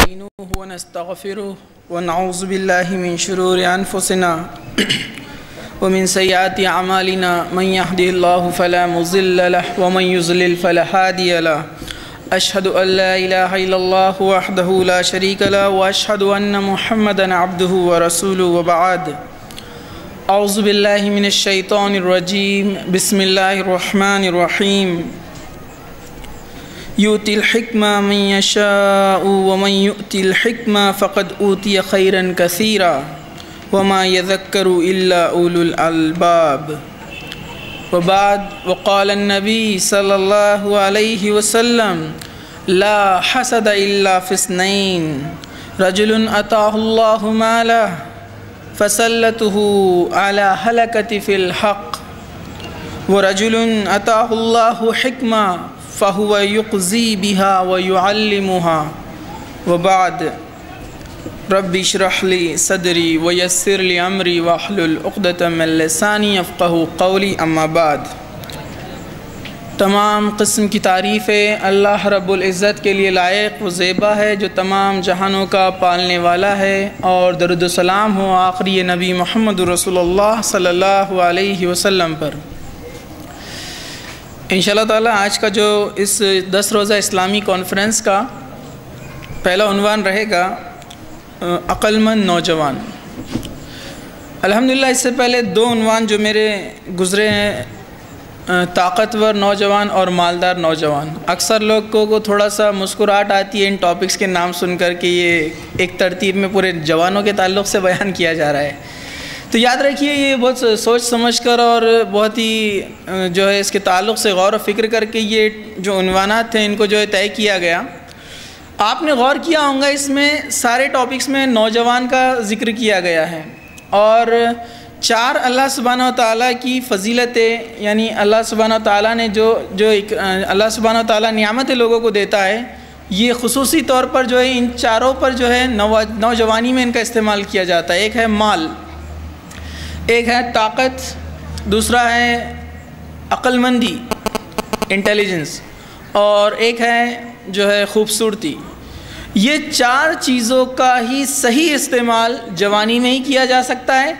نستعينه ونستغفره ونعوذ بالله من شرور أنفسنا ومن سيئات أعمالنا من يهده الله فلا مضل له ومن يضلل فلا هادي له أشهد أن لا إله إلا الله وحده لا شريك له وأشهد أن محمدا عبده ورسوله وبعد أعوذ بالله من الشيطان الرجيم بسم الله الرحمن الرحيم يؤتي الحكمة من يشاء ومن يؤتي الحكمة فقد أوتي خيرا كثيرا وما يذكر إلا أولو الألباب وبعد وقال النبي صلى الله عليه وسلم لا حسد إلا في اثنين رجل أتاه الله ماله فسلته على هلكة في الحق ورجل أتاه الله حكمة فهو يقضي بها ويعلمها وبعد رب اشرح لي صدري ويسر لي أمري واحلل عقدة من لساني يفقهوا قولي أما بعد تمام قسم کی تعریفیں اللہ رب العزت کے لیے لائق و زیبا ہے جو تمام جہانوں کا پالنے والا ہے، اور درود و سلام ہو آخری نبی محمد رسول اللہ صلی اللہ علیہ وسلم پر۔ انشاءاللہ تعالی آج کا جو اس 10 روزہ اسلامی کانفرنس کا پہلا عنوان رہے گا عقل مند نوجوان۔ الحمدللہ اس سے پہلے 2 عنوان جو میرے گزرے ہیں، طاقتور نوجوان اور مالدار نوجوان۔ اکثر لوگوں کو تھوڑا سا مسکراہٹ آتی ہے ان ٹاپکس کے نام سن کر کہ یہ ایک ترتیب میں پورے جوانوں کے تعلق سے بیان کیا جا رہا ہے، تو یاد رکھیے یہ بہت سوچ سمجھ کر اور بہت ہی جو ہے اس کے تعلق سے غور و فکر کر کے یہ جو عنوانات تھے ان کو جو ہے طے کیا گیا۔ آپ نے غور کیا ہوگا اس میں سارے ٹاپکس میں نوجوان کا ذکر کیا گیا ہے، اور 4 اللہ سبحانہ و تعالیٰ کی فضیلتیں، یعنی اللہ سبحانہ و تعالیٰ نے جو اللہ سبحانہ و تعالیٰ نعمتیں لوگوں کو دیتا ہے، یہ خصوصی طور پر جو ہے ان چاروں پر جو ہے نوجوانی میں ان کا استعمال کیا جاتا ہے۔ ایک ہے مال، ایک ہے طاقت، دوسرا ہے عقل مندی انٹیلیجنس، اور ایک ہے جو ہے خوبصورتی۔ یہ 4 چیزوں کا ہی صحیح استعمال جوانی میں ہی کیا جا سکتا ہے،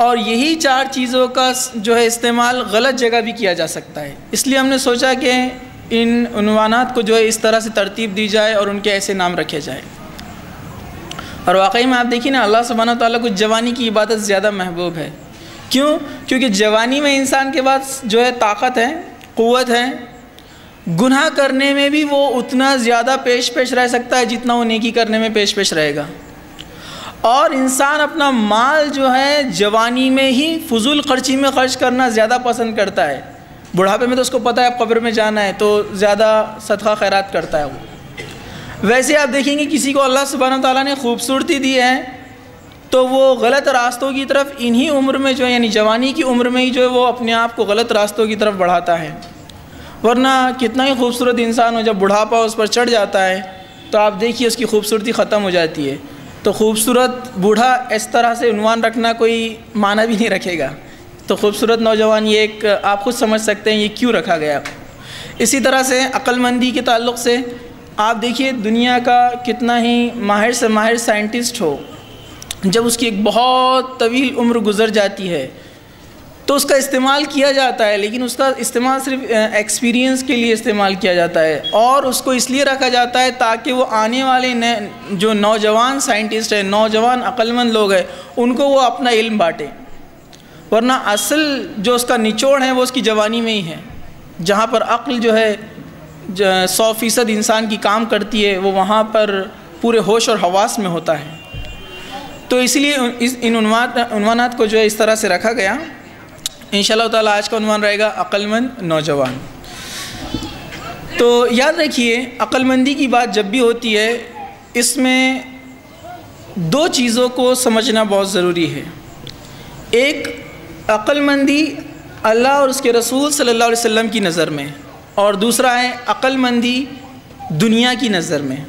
اور یہی 4 چیزوں کا جو ہے استعمال غلط جگہ بھی کیا جا سکتا ہے۔ اس لیے ہم نے سوچا کہ ان عنوانات کو جو ہے اس طرح سے ترتیب دی جائے اور ان کے ایسے نام رکھے جائے۔ اور واقعی میں آپ دیکھیں نا، اللہ سبحانہ و تعالیٰ کو جوانی کی عبادت زیادہ محبوب ہے۔ کیوں؟ کیونکہ جوانی میں انسان کے پاس جو ہے طاقت ہے، قوت ہے، گناہ کرنے میں بھی وہ اتنا زیادہ پیش رہ سکتا ہے جتنا وہ نیکی کرنے میں پیش رہے گا، اور انسان اپنا مال جو ہے جوانی میں ہی فضول خرچی میں خرچ کرنا زیادہ پسند کرتا ہے۔ بڑھاپے میں تو اس کو پتہ ہے اب قبر میں جانا ہے تو زیادہ صدقہ خیرات کرتا ہے وہ۔ ویسے آپ دیکھیں گے کسی کو اللہ سبحانہ تعالیٰ نے خوبصورتی دی ہے تو وہ غلط راستوں کی طرف انہی عمر میں جو ہے، یعنی جوانی کی عمر میں ہی جو ہے وہ اپنے آپ کو غلط راستوں کی طرف بڑھاتا ہے۔ ورنہ کتنا ہی خوبصورت انسان ہو، جب بڑھاپا اس پر چڑھ جاتا ہے تو آپ دیکھیے اس کی خوبصورتی ختم ہو جاتی ہے۔ تو خوبصورت بوڑھا اس طرح سے عنوان رکھنا کوئی معنی بھی نہیں رکھے گا، تو خوبصورت نوجوان یہ ایک آپ خود سمجھ سکتے ہیں یہ کیوں رکھا گیا۔ اسی طرح سے عقل مندی کے تعلق سے آپ دیکھیے دنیا کا کتنا ہی ماہر سے ماہر سائنٹسٹ ہو، جب اس کی ایک بہت طویل عمر گزر جاتی ہے تو اس کا استعمال کیا جاتا ہے، لیکن اس کا استعمال صرف ایکسپیرینس کے لیے استعمال کیا جاتا ہے، اور اس کو اس لیے رکھا جاتا ہے تاکہ وہ آنے والے جو نوجوان سائنٹسٹ ہیں، نوجوان عقل مند لوگ ہیں، ان کو وہ اپنا علم بانٹے۔ ورنہ اصل جو اس کا نچوڑ ہے وہ اس کی جوانی میں ہی ہے، جہاں پر عقل جو ہے 100% انسان کی کام کرتی ہے، وہ وہاں پر پورے ہوش اور حواس میں ہوتا ہے۔ تو اس لیے ان عنوانات کو جو ہے اس طرح سے رکھا گیا۔ انشاءاللہ تعالی آج کا عنوان رہے گا عقل مند نوجوان۔ تو یاد رکھیے عقل مندی کی بات جب بھی ہوتی ہے اس میں 2 چیزوں کو سمجھنا بہت ضروری ہے۔ ایک عقل مندی اللہ اور اس کے رسول صلی اللہ علیہ وسلم کی نظر میں، اور دوسرا ہے عقل مندی دنیا کی نظر میں۔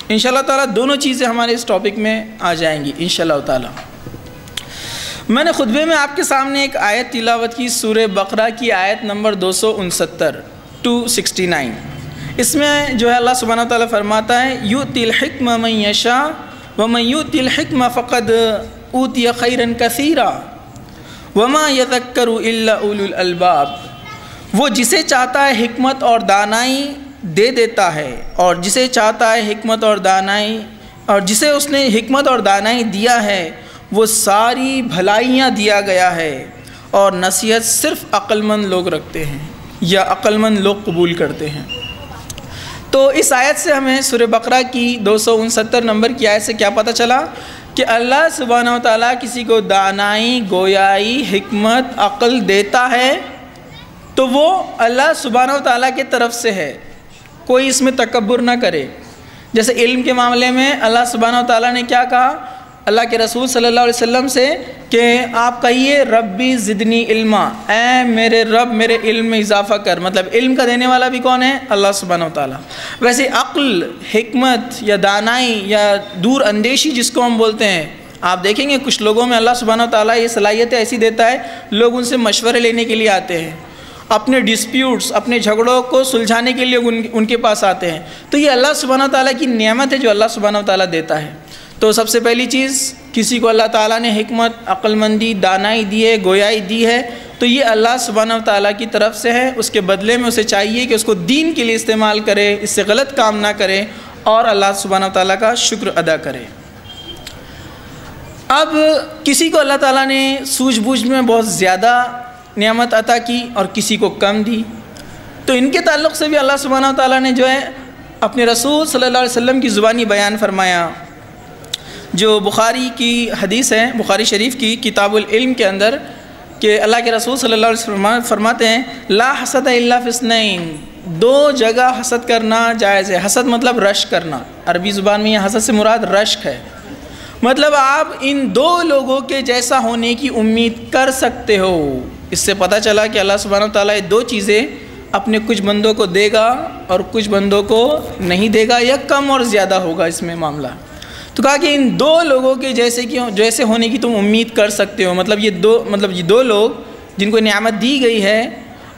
انشاءاللہ تعالی دونوں چیزیں ہمارے اس ٹاپک میں آ جائیں گی انشاءاللہ تعالی۔ میں نے خطبے میں آپ کے سامنے ایک آیت تلاوت کی، سورہ بقرہ کی آیت نمبر 269 269۔ اس میں جو ہے اللہ سبحانہ وتعالیٰ فرماتا ہے یؤتی الحکمہ من یشاء ومن یؤتی الحکمہ فقد اوتی خیرا کثیرا وما یذکر الا اولو الالباب، وہ جسے چاہتا ہے حکمت اور دانائی دے دیتا ہے، اور جسے چاہتا ہے حکمت اور دانائی، اور جسے اس نے حکمت اور دانائی دیا ہے وہ ساری بھلائیاں دیا گیا ہے، اور نصیحت صرف عقل مند لوگ رکھتے ہیں یا عقل مند لوگ قبول کرتے ہیں۔ تو اس آیت سے ہمیں سورہ بقرہ کی 269 نمبر کی آیت سے کیا پتہ چلا کہ اللہ سبحانہ و تعالیٰ کسی کو دانائی، گویائی، حکمت، عقل دیتا ہے تو وہ اللہ سبحانہ و تعالیٰ کی طرف سے ہے، کوئی اس میں تکبر نہ کرے۔ جیسے علم کے معاملے میں اللہ سبحانہ و تعالیٰ نے کیا کہا اللہ کے رسول صلی اللہ علیہ وسلم سے کہ آپ کہیے ربی زدنی علما، اے میرے رب میرے علم میں اضافہ کر، مطلب علم کا دینے والا بھی کون ہے؟ اللہ سبحانہ و تعالیٰ۔ ویسے عقل، حکمت یا دانائی یا دور اندیشی جس کو ہم بولتے ہیں، آپ دیکھیں گے کچھ لوگوں میں اللہ سبحانہ و تعالیٰ یہ صلاحیتیں ایسی دیتا ہے، لوگ ان سے مشورے لینے کے لیے آتے ہیں، اپنے ڈسپیوٹس، اپنے جھگڑوں کو سلجھانے کے لیے ان کے پاس آتے ہیں۔ تو یہ اللہ سبحانہ و تعالیٰ کی نعمت ہے جو اللہ سبحانہ و تعالیٰ دیتا ہے۔ تو سب سے پہلی چیز، کسی کو اللہ تعالیٰ نے حکمت، عقل مندی، دانائی دی ہے، گویائی دی ہے تو یہ اللہ سبحانہ و تعالیٰ کی طرف سے ہے، اس کے بدلے میں اسے چاہیے کہ اس کو دین کے لیے استعمال کرے، اس سے غلط کام نہ کرے اور اللہ سبحانہ و تعالیٰ کا شکر ادا کرے۔ اب کسی کو اللہ تعالیٰ نے سوجھ بوجھ میں بہت زیادہ نعمت عطا کی اور کسی کو کم دی، تو ان کے تعلق سے بھی اللہ سبحانہ و تعالیٰ نے جو ہے اپنے رسول صلی اللہ علیہ وسلم کی زبانی بیان فرمایا، جو بخاری کی حدیث ہے، بخاری شریف کی کتاب العلم کے اندر، کہ اللہ کے رسول صلی اللہ علیہ وسلم فرماتے ہیں لا حسد الا فی اثنین، دو جگہ حسد کرنا جائز ہے۔ حسد مطلب رشک کرنا، عربی زبان میں یہ حسد سے مراد رشک ہے، مطلب آپ ان دو لوگوں کے جیسا ہونے کی امید کر سکتے ہو۔ اس سے پتہ چلا کہ اللہ سبحانہ و تعالیٰ یہ دو چیزیں اپنے کچھ بندوں کو دے گا اور کچھ بندوں کو نہیں دے گا، یا کم اور زیادہ ہوگا اس میں معاملہ۔ تو کہا کہ ان دو لوگوں کے جیسے ہونے کی تم امید کر سکتے ہو، مطلب یہ دو لوگ جن کو نعمت دی گئی ہے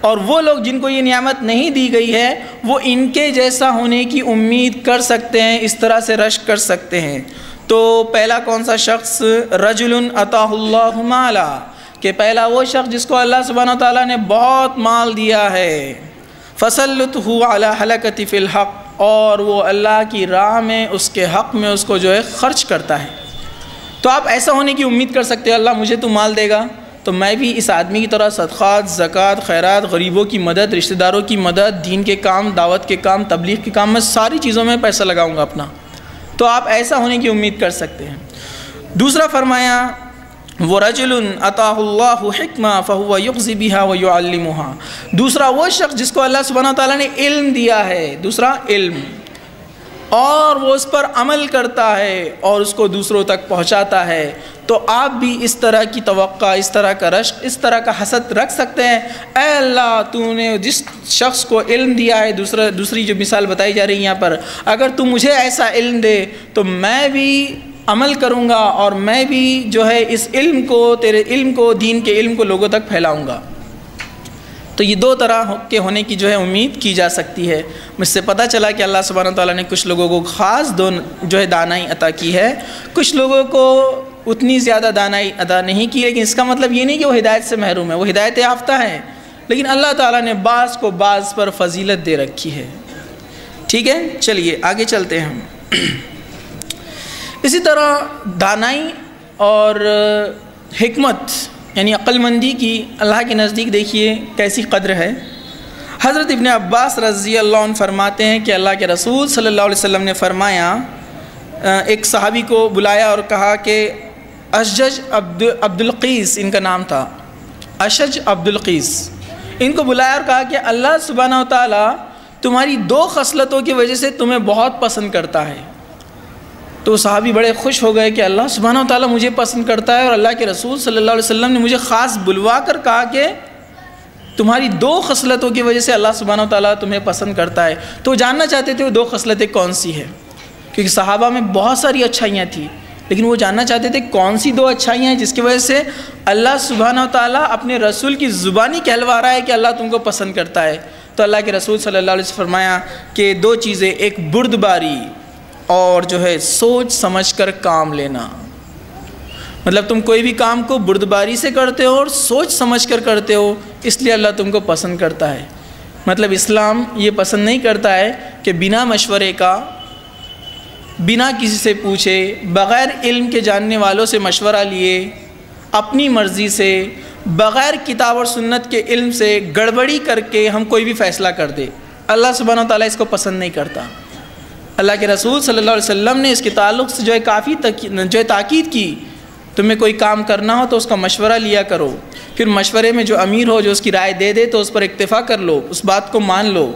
اور وہ لوگ جن کو یہ نعمت نہیں دی گئی ہے، وہ ان کے جیسا ہونے کی امید کر سکتے ہیں، اس طرح سے رشک کر سکتے ہیں۔ تو پہلا کون سا شخص؟ رجل عطاہ اللہ مالا، کہ پہلا وہ شخص جس کو اللہ سبحانہ و تعالیٰ نے بہت مال دیا ہے، فسلطہ علی حلقۃ فی الحق، اور وہ اللہ کی راہ میں اس کے حق میں اس کو جو ہے خرچ کرتا ہے۔ تو آپ ایسا ہونے کی امید کر سکتے ہیں اللہ مجھے تو مال دے گا تو میں بھی اس آدمی کی طرح صدقات، زکوٰۃ، خیرات، غریبوں کی مدد، رشتہ داروں کی مدد، دین کے کام، دعوت کے کام، تبلیغ کے کام، میں ساری چیزوں میں پیسہ لگاؤں گا اپنا۔ تو آپ ایسا ہونے کی امید کر سکتے ہیں۔ دوسرا فرمایا وَرَجُلٌ أَتَاهُ اللَّهُ حِكْمَةً فَهُوَ يُقْضِي بِهَا وَيُعَلِّمُهَا، دوسرا وہ شخص جس کو اللہ سبحانہ وتعالیٰ نے علم دیا ہے، دوسرا علم، اور وہ اس پر عمل کرتا ہے اور اس کو دوسروں تک پہنچاتا ہے، تو آپ بھی اس طرح کی توقع، اس طرح کا رشک، اس طرح کا حسد رکھ سکتے ہیں۔ اے اللہ تو نے جس شخص کو علم دیا ہے، دوسری جو مثال بتائی جا رہی ہے یہاں پر، اگر تو مجھے ایسا علم دے تو میں بھی عمل کروں گا اور میں بھی جو ہے اس علم کو، تیرے علم کو، دین کے علم کو لوگوں تک پھیلاؤں گا۔ تو یہ دو طرح کے ہونے کی جو ہے امید کی جا سکتی ہے۔ مجھ سے پتہ چلا کہ اللہ سبحانہ وتعالیٰ نے کچھ لوگوں کو خاص جو ہے دانائی عطا کی ہے، کچھ لوگوں کو اتنی زیادہ دانائی عطا نہیں کی، لیکن اس کا مطلب یہ نہیں کہ وہ ہدایت سے محروم ہے، وہ ہدایت یافتہ ہے، لیکن اللہ تعالیٰ نے بعض کو بعض پر فضیلت دے رکھی ہے۔ ٹھیک ہے، چلیے آگے چلتے ہیں ہم۔ اسی طرح دانائی اور حکمت یعنی عقل مندی کی اللہ کے نزدیک دیکھیے کیسی قدر ہے۔ حضرت ابن عباس رضی اللہ عنہ فرماتے ہیں کہ اللہ کے رسول صلی اللہ علیہ وسلم نے فرمایا، ایک صحابی کو بلایا اور کہا کہ اشجج عبد القیس ان کا نام تھا، اشج عبد القیس، ان کو بلایا اور کہا کہ اللہ سبحانہ و تعالیٰ تمہاری دو خصلتوں کی وجہ سے تمہیں بہت پسند کرتا ہے۔ تو صحابی بڑے خوش ہو گئے کہ اللہ سبحانہ و تعالیٰ مجھے پسند کرتا ہے اور اللہ کے رسول صلی اللہ علیہ وسلم نے مجھے خاص بلوا کر کہا کہ تمہاری دو خصلتوں کی وجہ سے اللہ سبحانہ و تعالیٰ تمہیں پسند کرتا ہے۔ تو جاننا چاہتے تھے وہ دو خصلتیں کون سی ہیں، کیونکہ صحابہ میں بہت ساری اچھائیاں تھیں، لیکن وہ جاننا چاہتے تھے کون سی دو اچھائیاں ہیں جس کی وجہ سے اللہ سبحانہ و تعالیٰ اپنے رسول کی زبانی کہلوا رہا ہے کہ اللہ تم کو پسند کرتا ہے۔ تو اللہ کے رسول صلی اللہ علیہ وسلم فرمایا کہ دو چیزیں، ایک بردباری اور جو ہے سوچ سمجھ کر کام لینا. مطلب تم کوئی بھی کام کو بردباری سے کرتے ہو اور سوچ سمجھ کر کرتے ہو، اس لیے اللہ تم کو پسند کرتا ہے. مطلب اسلام یہ پسند نہیں کرتا ہے کہ بنا مشورے کا، بنا کسی سے پوچھے، بغیر علم کے جاننے والوں سے مشورہ لیے، اپنی مرضی سے، بغیر کتاب اور سنت کے علم سے گڑبڑی کر کے ہم کوئی بھی فیصلہ کر دے. اللہ سبحانہ و تعالیٰ اس کو پسند نہیں کرتا. اللہ کے رسول صلی اللہ علیہ وسلم نے اس کے تعلق سے جو ہے کافی تاکید کی، تمہیں کوئی کام کرنا ہو تو اس کا مشورہ لیا کرو، پھر مشورے میں جو امیر ہو جو اس کی رائے دے دے تو اس پر اکتفا کر لو، اس بات کو مان لو،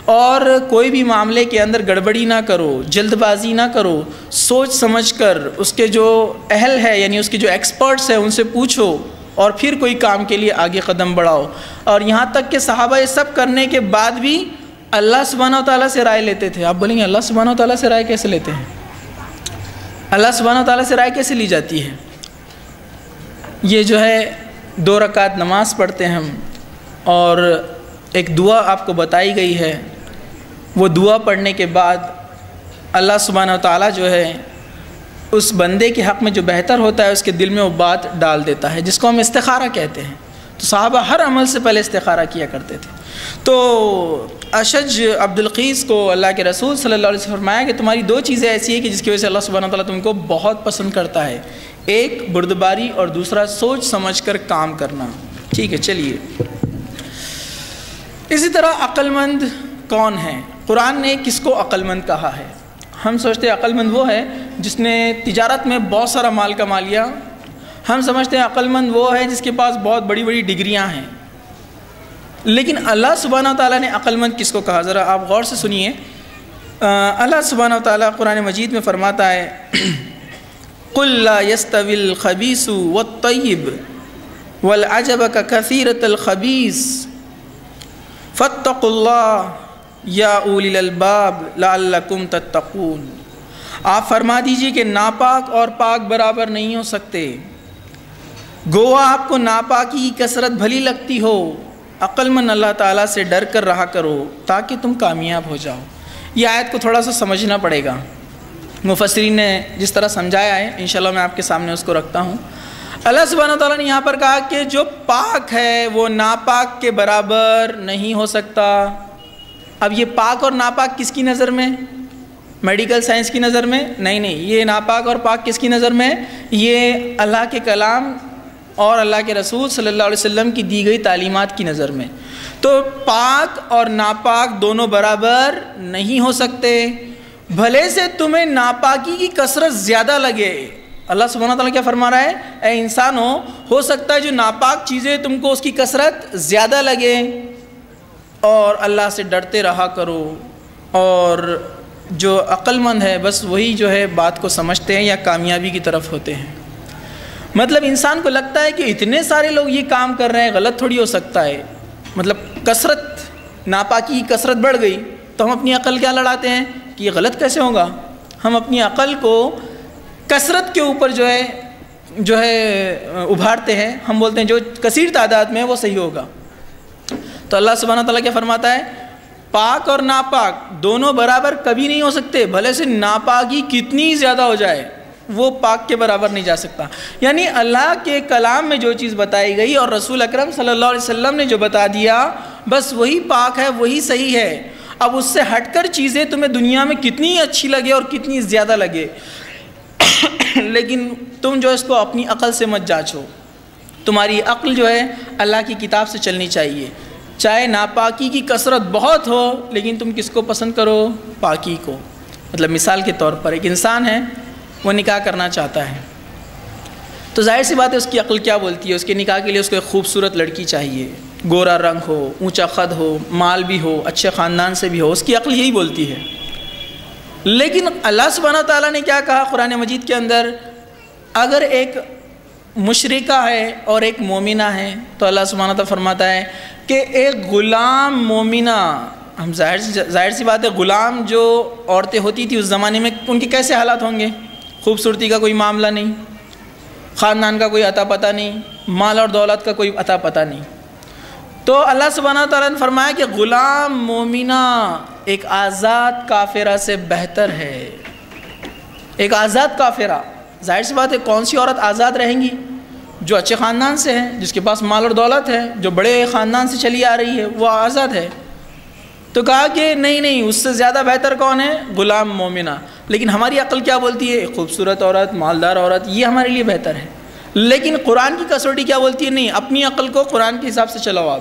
اور کوئی بھی معاملے کے اندر گڑبڑی نہ کرو، جلد بازی نہ کرو، سوچ سمجھ کر اس کے جو اہل ہے یعنی اس کے جو ایکسپرٹس ہیں ان سے پوچھو اور پھر کوئی کام کے لیے آگے قدم بڑھاؤ. اور یہاں تک کہ صحابہ یہ سب کرنے کے بعد بھی اللہ سبحانہ و تعالیٰ سے رائے لیتے تھے. آپ بولیں گے اللہ سبحانہ و تعالیٰ سے رائے کیسے لیتے ہیں؟ اللہ سبحانہ و تعالیٰ سے رائے کیسے لی جاتی ہے؟ یہ جو ہے 2 رکعت نماز پڑھتے ہیں ہم، اور ایک دعا آپ کو بتائی گئی ہے. وہ دعا پڑھنے کے بعد اللہ سبحانہ و تعالیٰ جو ہے اس بندے کے حق میں جو بہتر ہوتا ہے اس کے دل میں وہ بات ڈال دیتا ہے، جس کو ہم استخارہ کہتے ہیں. تو صحابہ ہر عمل سے پہلے استخارہ کیا کرتے تھے. تو اشج عبد القیس کو اللہ کے رسول صلی اللہ علیہ وسلم فرمایا کہ تمہاری 2 چیزیں ایسی ہیں کہ جس کی وجہ سے اللہ سبحانہ وتعالیٰ تم کو بہت پسند کرتا ہے، ایک بردباری اور دوسرا سوچ سمجھ کر کام کرنا. ٹھیک ہے، چلیے. اسی طرح عقل مند کون ہے؟ قرآن نے کس کو عقل مند کہا ہے؟ ہم سوچتے ہیں عقل مند وہ ہے جس نے تجارت میں بہت سارا مال کما لیا. ہم سمجھتے ہیں عقل مند وہ ہے جس کے پاس بہت بڑی بڑی ڈگریاں ہیں. لیکن اللہ سبحانہ و تعالیٰ نے عقل مند کس کو کہا؟ ذرا آپ غور سے سنیے. اللہ سبحانہ و تعالیٰ قرآن مجید میں فرماتا ہے قُلْ لَا يَسْتَوِي الْخَبِيثُ وَالطَّيِّبُ وَالْعَجَبَ كَثِيرَةُ الْخَبِيثِ فَاتَّقُوا اللَّهَ يَا أُولِي الْأَلْبَابِ لَعَلَّكُمْ تَتَّقُونَ. آپ فرما دیجئے کہ ناپاک اور پاک برابر نہیں ہو سکتے. گویا آپ کو ناپاکی کی کثرت بھلی لگتی ہو، عقل مند اللہ تعالیٰ سے ڈر کر رہا کرو تاکہ تم کامیاب ہو جاؤ. یہ آیت کو تھوڑا سا سمجھنا پڑے گا. مفسرین نے جس طرح سمجھایا ہے انشاءاللہ میں آپ کے سامنے اس کو رکھتا ہوں. اللہ سبحانہ تعالیٰ نے یہاں پر کہا کہ جو پاک ہے وہ ناپاک کے برابر نہیں ہو سکتا. اب یہ پاک اور ناپاک کس کی نظر میں؟ میڈیکل سائنس کی نظر میں؟ نہیں، یہ ناپاک اور پاک کس کی نظر میں؟ یہ اللہ کے کلام اور اللہ کے رسول صلی اللہ علیہ وسلم کی دی گئی تعلیمات کی نظر میں. تو پاک اور ناپاک دونوں برابر نہیں ہو سکتے. بھلے سے تمہیں ناپاکی کی کثرت زیادہ لگے. اللہ سبحانہ تعالیٰ کیا فرما رہا ہے؟ اے انسانوں، ہو سکتا ہے جو ناپاک چیزیں تم کو اس کی کثرت زیادہ لگے، اور اللہ سے ڈرتے رہا کرو. اور جو عقل مند ہے بس وہی جو ہے بات کو سمجھتے ہیں یا کامیابی کی طرف ہوتے ہیں. مطلب انسان کو لگتا ہے کہ اتنے سارے لوگ یہ کام کر رہے ہیں، غلط تھوڑی ہو سکتا ہے. مطلب کثرت، ناپاکی کی کثرت بڑھ گئی تو ہم اپنی عقل کیا لڑاتے ہیں کہ یہ غلط کیسے ہوگا. ہم اپنی عقل کو کثرت کے اوپر جو ہے ابھارتے ہیں. ہم بولتے ہیں جو کثیر تعداد میں ہے وہ صحیح ہوگا. تو اللہ سبحانہ تعالیٰ کیا فرماتا ہے؟ پاک اور ناپاک دونوں برابر کبھی نہیں ہو سکتے. بھلے سے ناپاکی کتنی زیادہ ہو جائے وہ پاک کے برابر نہیں جا سکتا. یعنی اللہ کے کلام میں جو چیز بتائی گئی اور رسول اکرم صلی اللہ علیہ وسلم نے جو بتا دیا بس وہی پاک ہے، وہی صحیح ہے. اب اس سے ہٹ کر چیزیں تمہیں دنیا میں کتنی اچھی لگے اور کتنی زیادہ لگے لیکن تم جو اس کو اپنی عقل سے مت جانچو. تمہاری عقل جو ہے اللہ کی کتاب سے چلنی چاہیے. چاہے ناپاکی کی کثرت بہت ہو لیکن تم کس کو پسند کرو؟ پاکی کو. مطلب مثال کے طور پر ایک انسان ہے، وہ نکاح کرنا چاہتا ہے، تو ظاہر سی بات ہے اس کی عقل کیا بولتی ہے؟ اس کے نکاح کے لیے اس کو ایک خوبصورت لڑکی چاہیے، گورا رنگ ہو، اونچا قد ہو، مال بھی ہو، اچھے خاندان سے بھی ہو. اس کی عقل یہی بولتی ہے. لیکن اللہ سبحانہ تعالیٰ نے کیا کہا قرآن مجید کے اندر؟ اگر ایک مشرکہ ہے اور ایک مومنہ ہے تو اللہ سبحانہ تعالیٰ فرماتا ہے کہ ایک غلام مومنہ، ہم ظاہر سی بات ہے غلام جو عورتیں ہوتی تھی اس زمانے میں ان کے کیسے حالات ہوں گے؟ خوبصورتی کا کوئی معاملہ نہیں، خاندان کا کوئی عطا پتہ نہیں، مال اور دولت کا کوئی عطا پتہ نہیں. تو اللہ سبحانہ تعالیٰ نے فرمایا کہ غلام مومنہ ایک آزاد کافرہ سے بہتر ہے. ایک آزاد کافرہ، ظاہر سی بات ہے کون سی عورت آزاد رہیں گی؟ جو اچھے خاندان سے ہے، جس کے پاس مال اور دولت ہے، جو بڑے خاندان سے چلی آ رہی ہے، وہ آزاد ہے. تو کہا کہ نہیں، اس سے زیادہ بہتر کون ہے؟ غلام مومنہ. لیکن ہماری عقل کیا بولتی ہے؟ ایک خوبصورت عورت، مالدار عورت، یہ ہمارے لیے بہتر ہے. لیکن قرآن کی کسوٹی کیا بولتی ہے؟ نہیں، اپنی عقل کو قرآن کے حساب سے چلاؤ آپ.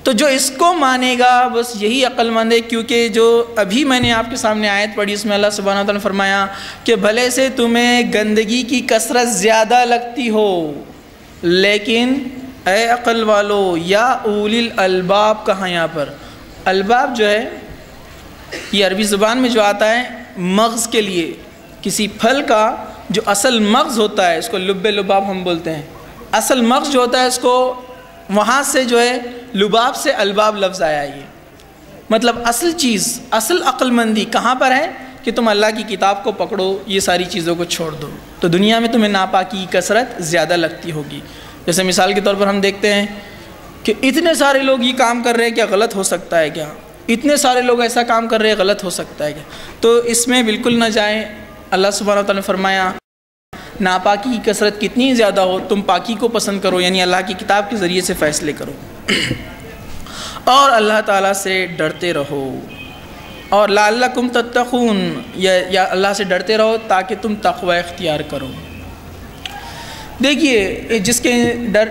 تو جو اس کو مانے گا بس یہی عقل مند ہے. کیونکہ جو ابھی میں نے آپ کے سامنے آیت پڑھی، اس میں اللہ سبحانہ وتعالیٰ نے فرمایا کہ بھلے سے تمہیں گندگی کی کثرت زیادہ لگتی ہو، لیکن اے عقل والو یا اولی الالباب. کہاں یہاں پر الباب جو ہے یہ عربی زبان میں جو آتا ہے مغز کے لیے، کسی پھل کا جو اصل مغز ہوتا ہے اس کو لب لباب ہم بولتے ہیں. اصل مغز جو ہوتا ہے اس کو وہاں سے جو ہے لباب سے الباب لفظ آیا. یہ مطلب اصل چیز، اصل عقل مندی کہاں پر ہے کہ تم اللہ کی کتاب کو پکڑو، یہ ساری چیزوں کو چھوڑ دو، تو دنیا میں تمہیں ناپاکی کی کثرت زیادہ لگتی ہوگی. جیسے مثال کے طور پر ہم دیکھتے ہیں کہ اتنے سارے لوگ یہ کام کر رہے ہیں، کیا غلط ہو سکتا ہے کیا؟ اتنے سارے لوگ ایسا کام کر رہے ہیں، غلط ہو سکتا ہے کیا؟ تو اس میں بالکل نہ جائیں. اللہ سبحانہ وتعالیٰ نے فرمایا ناپاکی کی کثرت کتنی زیادہ ہو تم پاکی کو پسند کرو، یعنی اللہ کی کتاب کے ذریعے سے فیصلے کرو اور اللہ تعالیٰ سے ڈرتے رہو. اور لعلکم تتقون، یا اللہ سے ڈرتے رہو تاکہ تم تقوی اختیار کرو. دیکھیے جس کے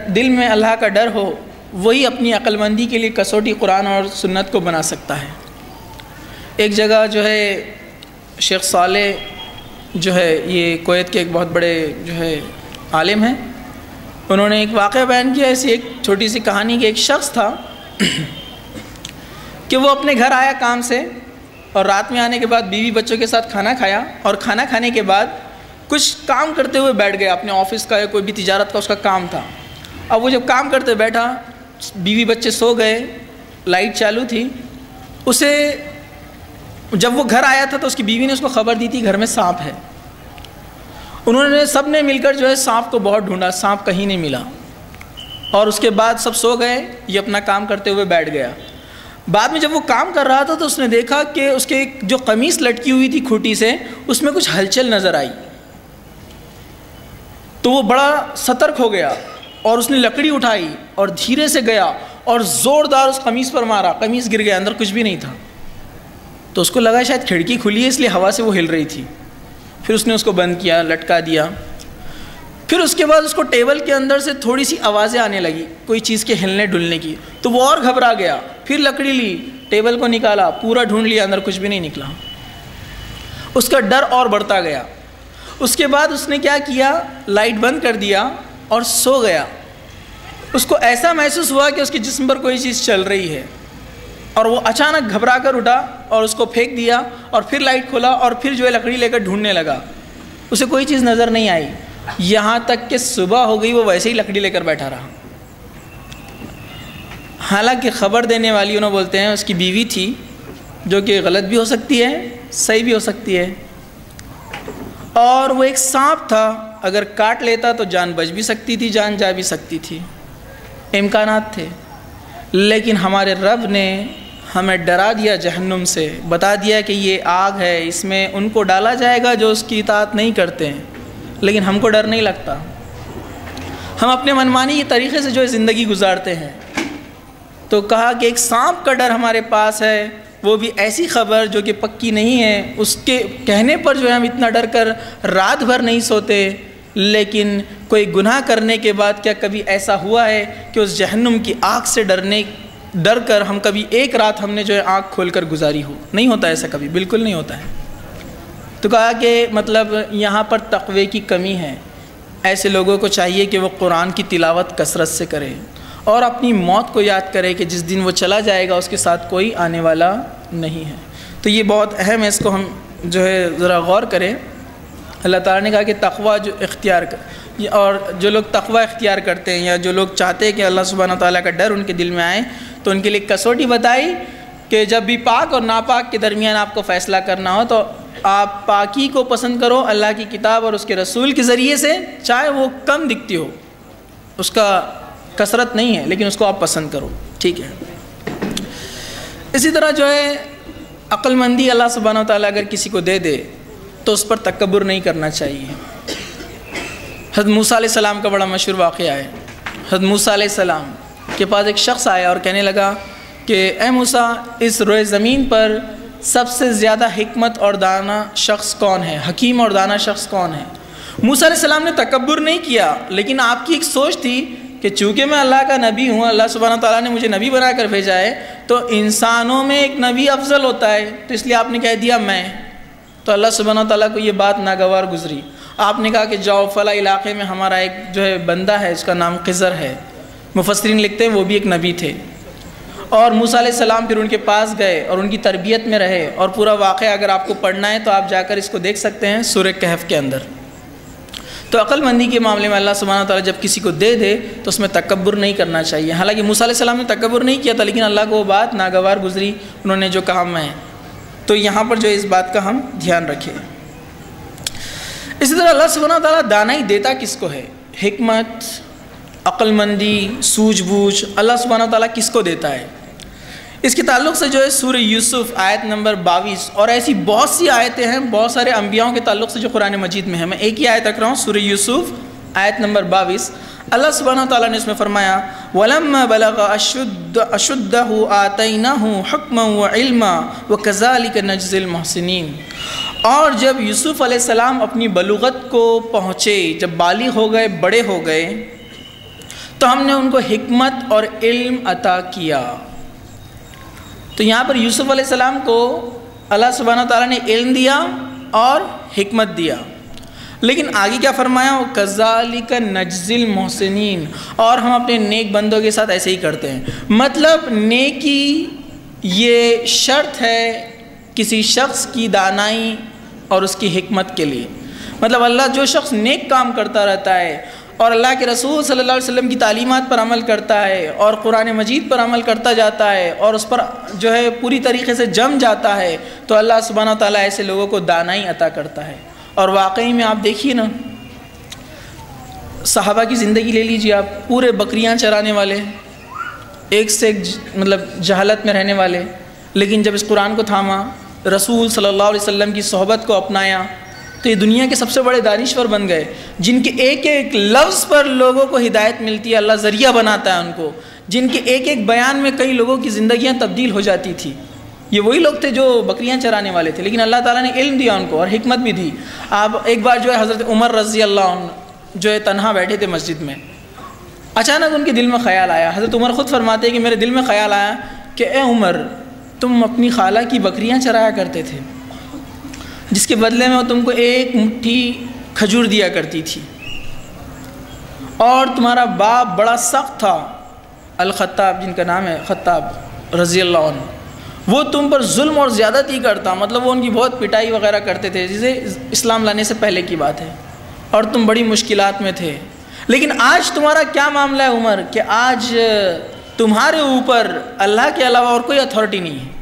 دل میں اللہ کا ڈر ہو وہی اپنی عقل مندی کے لیے کسوٹی قرآن اور سنت کو بنا سکتا ہے. ایک جگہ جو ہے شیخ صالح جو ہے یہ کویت کے ایک بہت بڑے جو ہے عالم ہیں، انہوں نے ایک واقعہ بیان کیا. ایسی ایک چھوٹی سی کہانی کہ ایک شخص تھا کہ وہ اپنے گھر آیا کام سے، اور رات میں آنے کے بعد بیوی بچوں کے ساتھ کھانا کھایا، اور کھانا کھانے کے بعد کچھ کام کرتے ہوئے بیٹھ گیا. اپنے آفس کا یا کوئی بھی تجارت کا اس کا کام تھا. اب وہ جب کام کرتے بیٹھا، بیوی بچے سو گئے، لائٹ چالو تھی. اسے جب وہ گھر آیا تھا تو اس کی بیوی نے اس کو خبر دی تھی گھر میں سانپ ہے. انہوں نے سب نے مل کر جو ہے سانپ کو بہت ڈھونڈا، سانپ کہیں نہیں ملا. اور اس کے بعد سب سو گئے، یہ اپنا کام کرتے ہوئے بیٹھ گیا. بعد میں جب وہ کام کر رہا تھا تو اس نے دیکھا کہ اس کے جو قمیص لٹکی ہوئی تھی کھوٹی سے، اس میں کچھ ہلچل نظر آئی. تو وہ بڑا سترک ہو گیا اور اس نے لکڑی اٹھائی اور دھیرے سے گیا اور زوردار اس قمیص پر مارا. قمیص گر گیا، اندر کچھ بھی نہیں تھا. تو اس کو لگا شاید کھڑکی کھلی ہے اس لیے ہوا سے وہ ہل رہی تھی. پھر اس نے اس کو بند کیا، لٹکا دیا. پھر اس کے بعد اس کو ٹیبل کے اندر سے تھوڑی سی آوازیں آنے لگی کوئی چیز کے ہلنے ڈلنے کی. تو وہ اور گھبرا گیا، پھر لکڑی لی، ٹیبل کو نکالا، پورا ڈھونڈ لیا، اندر کچھ بھی نہیں نکلا. اس کا ڈر اور بڑھتا گیا. اس کے بعد اس نے کیا کیا، لائٹ بند کر دیا اور سو گیا. اس کو ایسا محسوس ہوا کہ اس کے جسم پر کوئی چیز چل رہی ہے، اور وہ اچانک گھبرا کر اٹھا اور اس کو پھینک دیا اور پھر لائٹ کھولا اور پھر جو ہے لکڑی لے کر ڈھونڈنے لگا. اسے کوئی چیز نظر نہیں آئی، یہاں تک کہ صبح ہو گئی وہ ویسے ہی لکڑی لے کر بیٹھا رہا. حالانکہ خبر دینے والی انہوں بولتے ہیں اس کی بیوی تھی، جو کہ غلط بھی ہو سکتی ہے، صحیح بھی ہو سکتی ہے. اور وہ ایک سانپ تھا، اگر کاٹ لیتا تو جان بچ بھی سکتی تھی، جان جا بھی سکتی تھی، امکانات تھے. لیکن ہمارے رب نے ہمیں ڈرا دیا جہنم سے، بتا دیا کہ یہ آگ ہے، اس میں ان کو ڈالا جائے گا جو اس کی اطاعت نہیں کرتے ہیں. لیکن ہم کو ڈر نہیں لگتا، ہم اپنے منمانی کے طریقے سے جو ہے زندگی گزارتے ہیں. تو کہا کہ ایک سانپ کا ڈر ہمارے پاس ہے، وہ بھی ایسی خبر جو کہ پکی نہیں ہے، اس کے کہنے پر جو ہے ہم اتنا ڈر کر رات بھر نہیں سوتے. لیکن کوئی گناہ کرنے کے بعد کیا کبھی ایسا ہوا ہے کہ اس جہنم کی آگ سے ڈر کر ہم کبھی ایک رات ہم نے جو ہے آنکھ کھول کر گزاری ہو؟ نہیں ہوتا ایسا کبھی، بالکل نہیں ہوتا ہے. تو کہا کہ مطلب یہاں پر تقوی کی کمی ہے. ایسے لوگوں کو چاہیے کہ وہ قرآن کی تلاوت کثرت سے کرے اور اپنی موت کو یاد کرے کہ جس دن وہ چلا جائے گا اس کے ساتھ کوئی آنے والا نہیں ہے. تو یہ بہت اہم ہے، اس کو ہم جو ہے ذرا غور کریں. اللہ تعالیٰ نے کہا کہ تقوی جو اختیار کر، اور جو لوگ تقوی اختیار کرتے ہیں یا جو لوگ چاہتے ہیں کہ اللہ سبحانہ تعالیٰ کا ڈر ان کے دل میں آئے، تو ان کے لیے کسوٹی بتائی کہ جب بھی پاک اور ناپاک کے درمیان آپ کو فیصلہ کرنا ہو تو آپ پاکی کو پسند کرو اللہ کی کتاب اور اس کے رسول کے ذریعے سے، چاہے وہ کم دکھتی ہو، اس کا کثرت نہیں ہے لیکن اس کو آپ پسند کرو، ٹھیک ہے۔ اسی طرح جو ہے عقل مندی اللہ سبحانہ و تعالیٰ اگر کسی کو دے دے تو اس پر تکبر نہیں کرنا چاہیے۔ حضرت موسیٰ علیہ السلام کا بڑا مشہور واقعہ ہے۔ حضرت موسیٰ علیہ السلام کے پاس ایک شخص آیا اور کہنے لگا کہ اے موسیٰ، اس روئے زمین پر سب سے زیادہ حکمت اور دانا شخص کون ہے، حکیم اور دانا شخص کون ہے؟ موسیٰ علیہ السلام نے تکبر نہیں کیا، لیکن آپ کی ایک سوچ تھی کہ چونکہ میں اللہ کا نبی ہوں، اللہ سبحانہ تعالیٰ نے مجھے نبی بنا کر بھیجا ہے، تو انسانوں میں ایک نبی افضل ہوتا ہے، تو اس لیے آپ نے کہہ دیا میں۔ تو اللہ سبحانہ تعالیٰ کو یہ بات ناگوار گزری۔ آپ نے کہا کہ جاؤ فلاں علاقے میں ہمارا ایک جو ہے بندہ ہے، اس کا نام خضر ہے، مفسرین لکھتے ہیں وہ بھی ایک نبی تھے۔ اور موسیٰ علیہ السلام پھر ان کے پاس گئے اور ان کی تربیت میں رہے، اور پورا واقعہ اگر آپ کو پڑھنا ہے تو آپ جا کر اس کو دیکھ سکتے ہیں سورہ کہف کے اندر۔ تو عقل مندی کے معاملے میں اللہ سبحانہ تعالیٰ جب کسی کو دے دے تو اس میں تکبر نہیں کرنا چاہیے۔ حالانکہ موسیٰ علیہ السلام نے تکبر نہیں کیا تھا، لیکن اللہ کو وہ بات ناگوار گزری، انہوں نے جو کہا میں۔ تو یہاں پر جو اس بات کا ہم دھیان رکھیں۔ اسی طرح اللہ سبحانہ تعالیٰ دانائی دیتا کس کو ہے؟ حکمت، عقل مندی، سوجھ بوجھ اللہ سبحانہ تعالیٰ کس کو دیتا ہے؟ اس کے تعلق سے جو ہے سورہ یوسف آیت نمبر 22 اور ایسی بہت سی آیتیں ہیں بہت سارے انبیاءوں کے تعلق سے جو قرآن مجید میں ہیں۔ میں ایک ہی آیت رکھ رہا ہوں، سورہ یوسف آیت نمبر 22۔ اللہ سبحانہ تعالیٰ نے اس میں فرمایا وَلَمَّا بَلَغَ أَشُدَّهُ آتَيْنَاهُ حُكْمًا وَعِلْمًا وَكَذَلِكَ نَجْزِي الْمُحْسِنِينَ۔ اور جب یوسف علیہ السلام اپنی بلوغت کو پہنچے، جب بالغ ہو گئے، بڑے ہو گئے، تو ہم نے ان کو حکمت اور علم عطا کیا۔ تو یہاں پر یوسف علیہ السلام کو اللہ سبحانہ تعالیٰ نے علم دیا اور حکمت دیا، لیکن آگے کیا فرمایا؟ وَكَذَلِكَ نَجْزِي الْمُحْسِنِينَ، اور ہم اپنے نیک بندوں کے ساتھ ایسے ہی کرتے ہیں۔ مطلب نیکی یہ شرط ہے کسی شخص کی دانائی اور اس کی حکمت کے لیے۔ مطلب اللہ جو شخص نیک کام کرتا رہتا ہے اور اللہ کے رسول صلی اللہ علیہ وسلم کی تعلیمات پر عمل کرتا ہے اور قرآن مجید پر عمل کرتا جاتا ہے اور اس پر جو ہے پوری طریقے سے جم جاتا ہے، تو اللہ سبحانہ تعالیٰ ایسے لوگوں کو دانائی عطا کرتا ہے۔ اور واقعی میں آپ دیکھیے نا، صحابہ کی زندگی لے لیجیے آپ، پورے بکریاں چرانے والے، ایک سے ایک مطلب جہالت میں رہنے والے، لیکن جب اس قرآن کو تھاما، رسول صلی اللہ علیہ وسلم کی صحبت کو اپنایا، تو یہ دنیا کے سب سے بڑے دانشور بن گئے، جن کے ایک ایک لفظ پر لوگوں کو ہدایت ملتی ہے، اللہ ذریعہ بناتا ہے ان کو، جن کے ایک ایک بیان میں کئی لوگوں کی زندگیاں تبدیل ہو جاتی تھی۔ یہ وہی لوگ تھے جو بکریاں چرانے والے تھے، لیکن اللہ تعالیٰ نے علم دیا ان کو اور حکمت بھی دی۔ آپ ایک بار جو ہے حضرت عمر رضی اللہ عنہ جو ہے تنہا بیٹھے تھے مسجد میں، اچانک ان کے دل میں خیال آیا۔ حضرت عمر خود فرماتے ہیں کہ میرے دل میں خیال آیا کہ اے عمر، تم اپنی خالہ کی بکریاں چرایا کرتے تھے، جس کے بدلے میں وہ تم کو ایک مٹھی کھجور دیا کرتی تھی، اور تمہارا باپ بڑا سخت تھا، الخطاب جن کا نام ہے خطاب رضی اللہ عنہ، وہ تم پر ظلم اور زیادتی کرتا، مطلب وہ ان کی بہت پٹائی وغیرہ کرتے تھے، جسے اسلام لانے سے پہلے کی بات ہے، اور تم بڑی مشکلات میں تھے۔ لیکن آج تمہارا کیا معاملہ ہے عمر کہ آج تمہارے اوپر اللہ کے علاوہ اور کوئی اتھارٹی نہیں ہے۔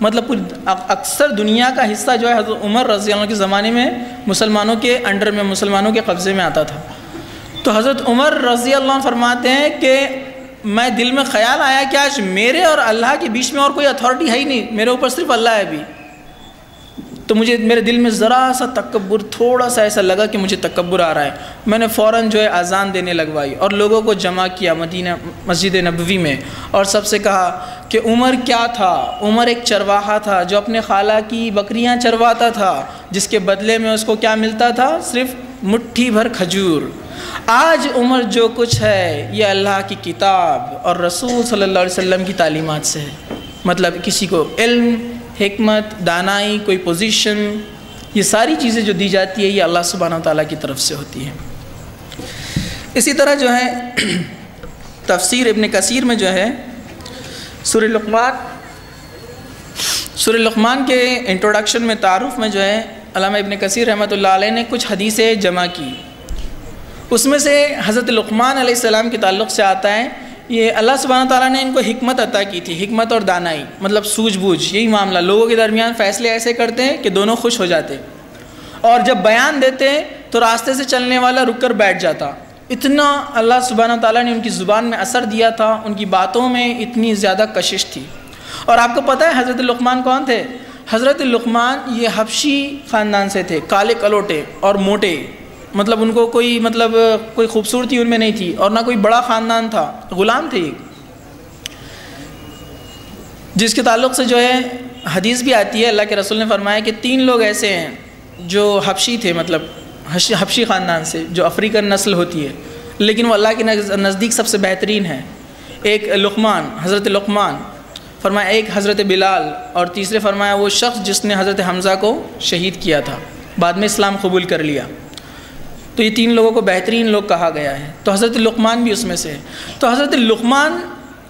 مطلب اکثر دنیا کا حصہ جو ہے حضرت عمر رضی اللہ عنہ کے زمانے میں مسلمانوں کے انڈر میں، مسلمانوں کے قبضے میں آتا تھا۔ تو حضرت عمر رضی اللہ عنہ فرماتے ہیں کہ میں دل میں خیال آیا کہ آج میرے اور اللہ کے بیچ میں اور کوئی اتھارٹی ہے ہی نہیں، میرے اوپر صرف اللہ ہے بھی۔ تو مجھے میرے دل میں ذرا سا تکبر، تھوڑا سا ایسا لگا کہ مجھے تکبر آ رہا ہے۔ میں نے فوراً جو ہے اذان دینے لگوائی اور لوگوں کو جمع کیا مدینہ مسجد نبوی میں، اور سب سے کہا کہ عمر کیا تھا؟ عمر ایک چرواہا تھا جو اپنے خالہ کی بکریاں چرواتا تھا، جس کے بدلے میں اس کو کیا ملتا تھا؟ صرف مٹھی بھر کھجور۔ آج عمر جو کچھ ہے یہ اللہ کی کتاب اور رسول صلی اللہ علیہ وسلم کی تعلیمات سے ہے۔ مطلب کسی کو علم، حکمت، دانائی، کوئی پوزیشن، یہ ساری چیزیں جو دی جاتی ہے یہ اللہ سبحانہ تعالیٰ کی طرف سے ہوتی ہے۔ اسی طرح جو ہے تفسیر ابن کثیر میں جو ہے سورہ لقمان کے انٹروڈکشن میں، تعارف میں جو ہے علامہ ابن کثیر رحمۃ اللہ علیہ نے کچھ حدیثیں جمع کی۔ اس میں سے حضرت لقمان علیہ السلام کے تعلق سے آتا ہے، یہ اللہ سبحانہ تعالیٰ نے ان کو حکمت عطا کی تھی، حکمت اور دانائی، مطلب سوجھ بوجھ، یہی معاملہ، لوگوں کے درمیان فیصلے ایسے کرتے ہیں کہ دونوں خوش ہو جاتے، اور جب بیان دیتے تو راستے سے چلنے والا رک کر بیٹھ جاتا، اتنا اللہ سبحانہ تعالیٰ نے ان کی زبان میں اثر دیا تھا، ان کی باتوں میں اتنی زیادہ کشش تھی۔ اور آپ کو پتہ ہے حضرت لقمان کون تھے؟ حضرت لقمان یہ حبشی خاندان سے تھے، کالے کلوٹے اور موٹے، مطلب ان کو کوئی خوبصورتی ان میں نہیں تھی، اور نہ کوئی بڑا خاندان تھا، غلام تھے ایک، جس کے تعلق سے جو ہے حدیث بھی آتی ہے، اللہ کے رسول نے فرمایا کہ 3 لوگ ایسے ہیں جو حبشی تھے، مطلب حبشی خاندان سے، جو افریقن نسل ہوتی ہے، لیکن وہ اللہ کے نزدیک سب سے بہترین ہے۔ ایک لقمان، حضرت لقمان، فرمایا ایک حضرت بلال، اور تیسرے فرمایا وہ شخص جس نے حضرت حمزہ کو شہید کیا تھا، بعد میں اسلام قبول کر لیا۔ تو یہ 3 لوگوں کو بہترین لوگ کہا گیا ہے، تو حضرت لقمان بھی اس میں سے ہے۔ تو حضرت لقمان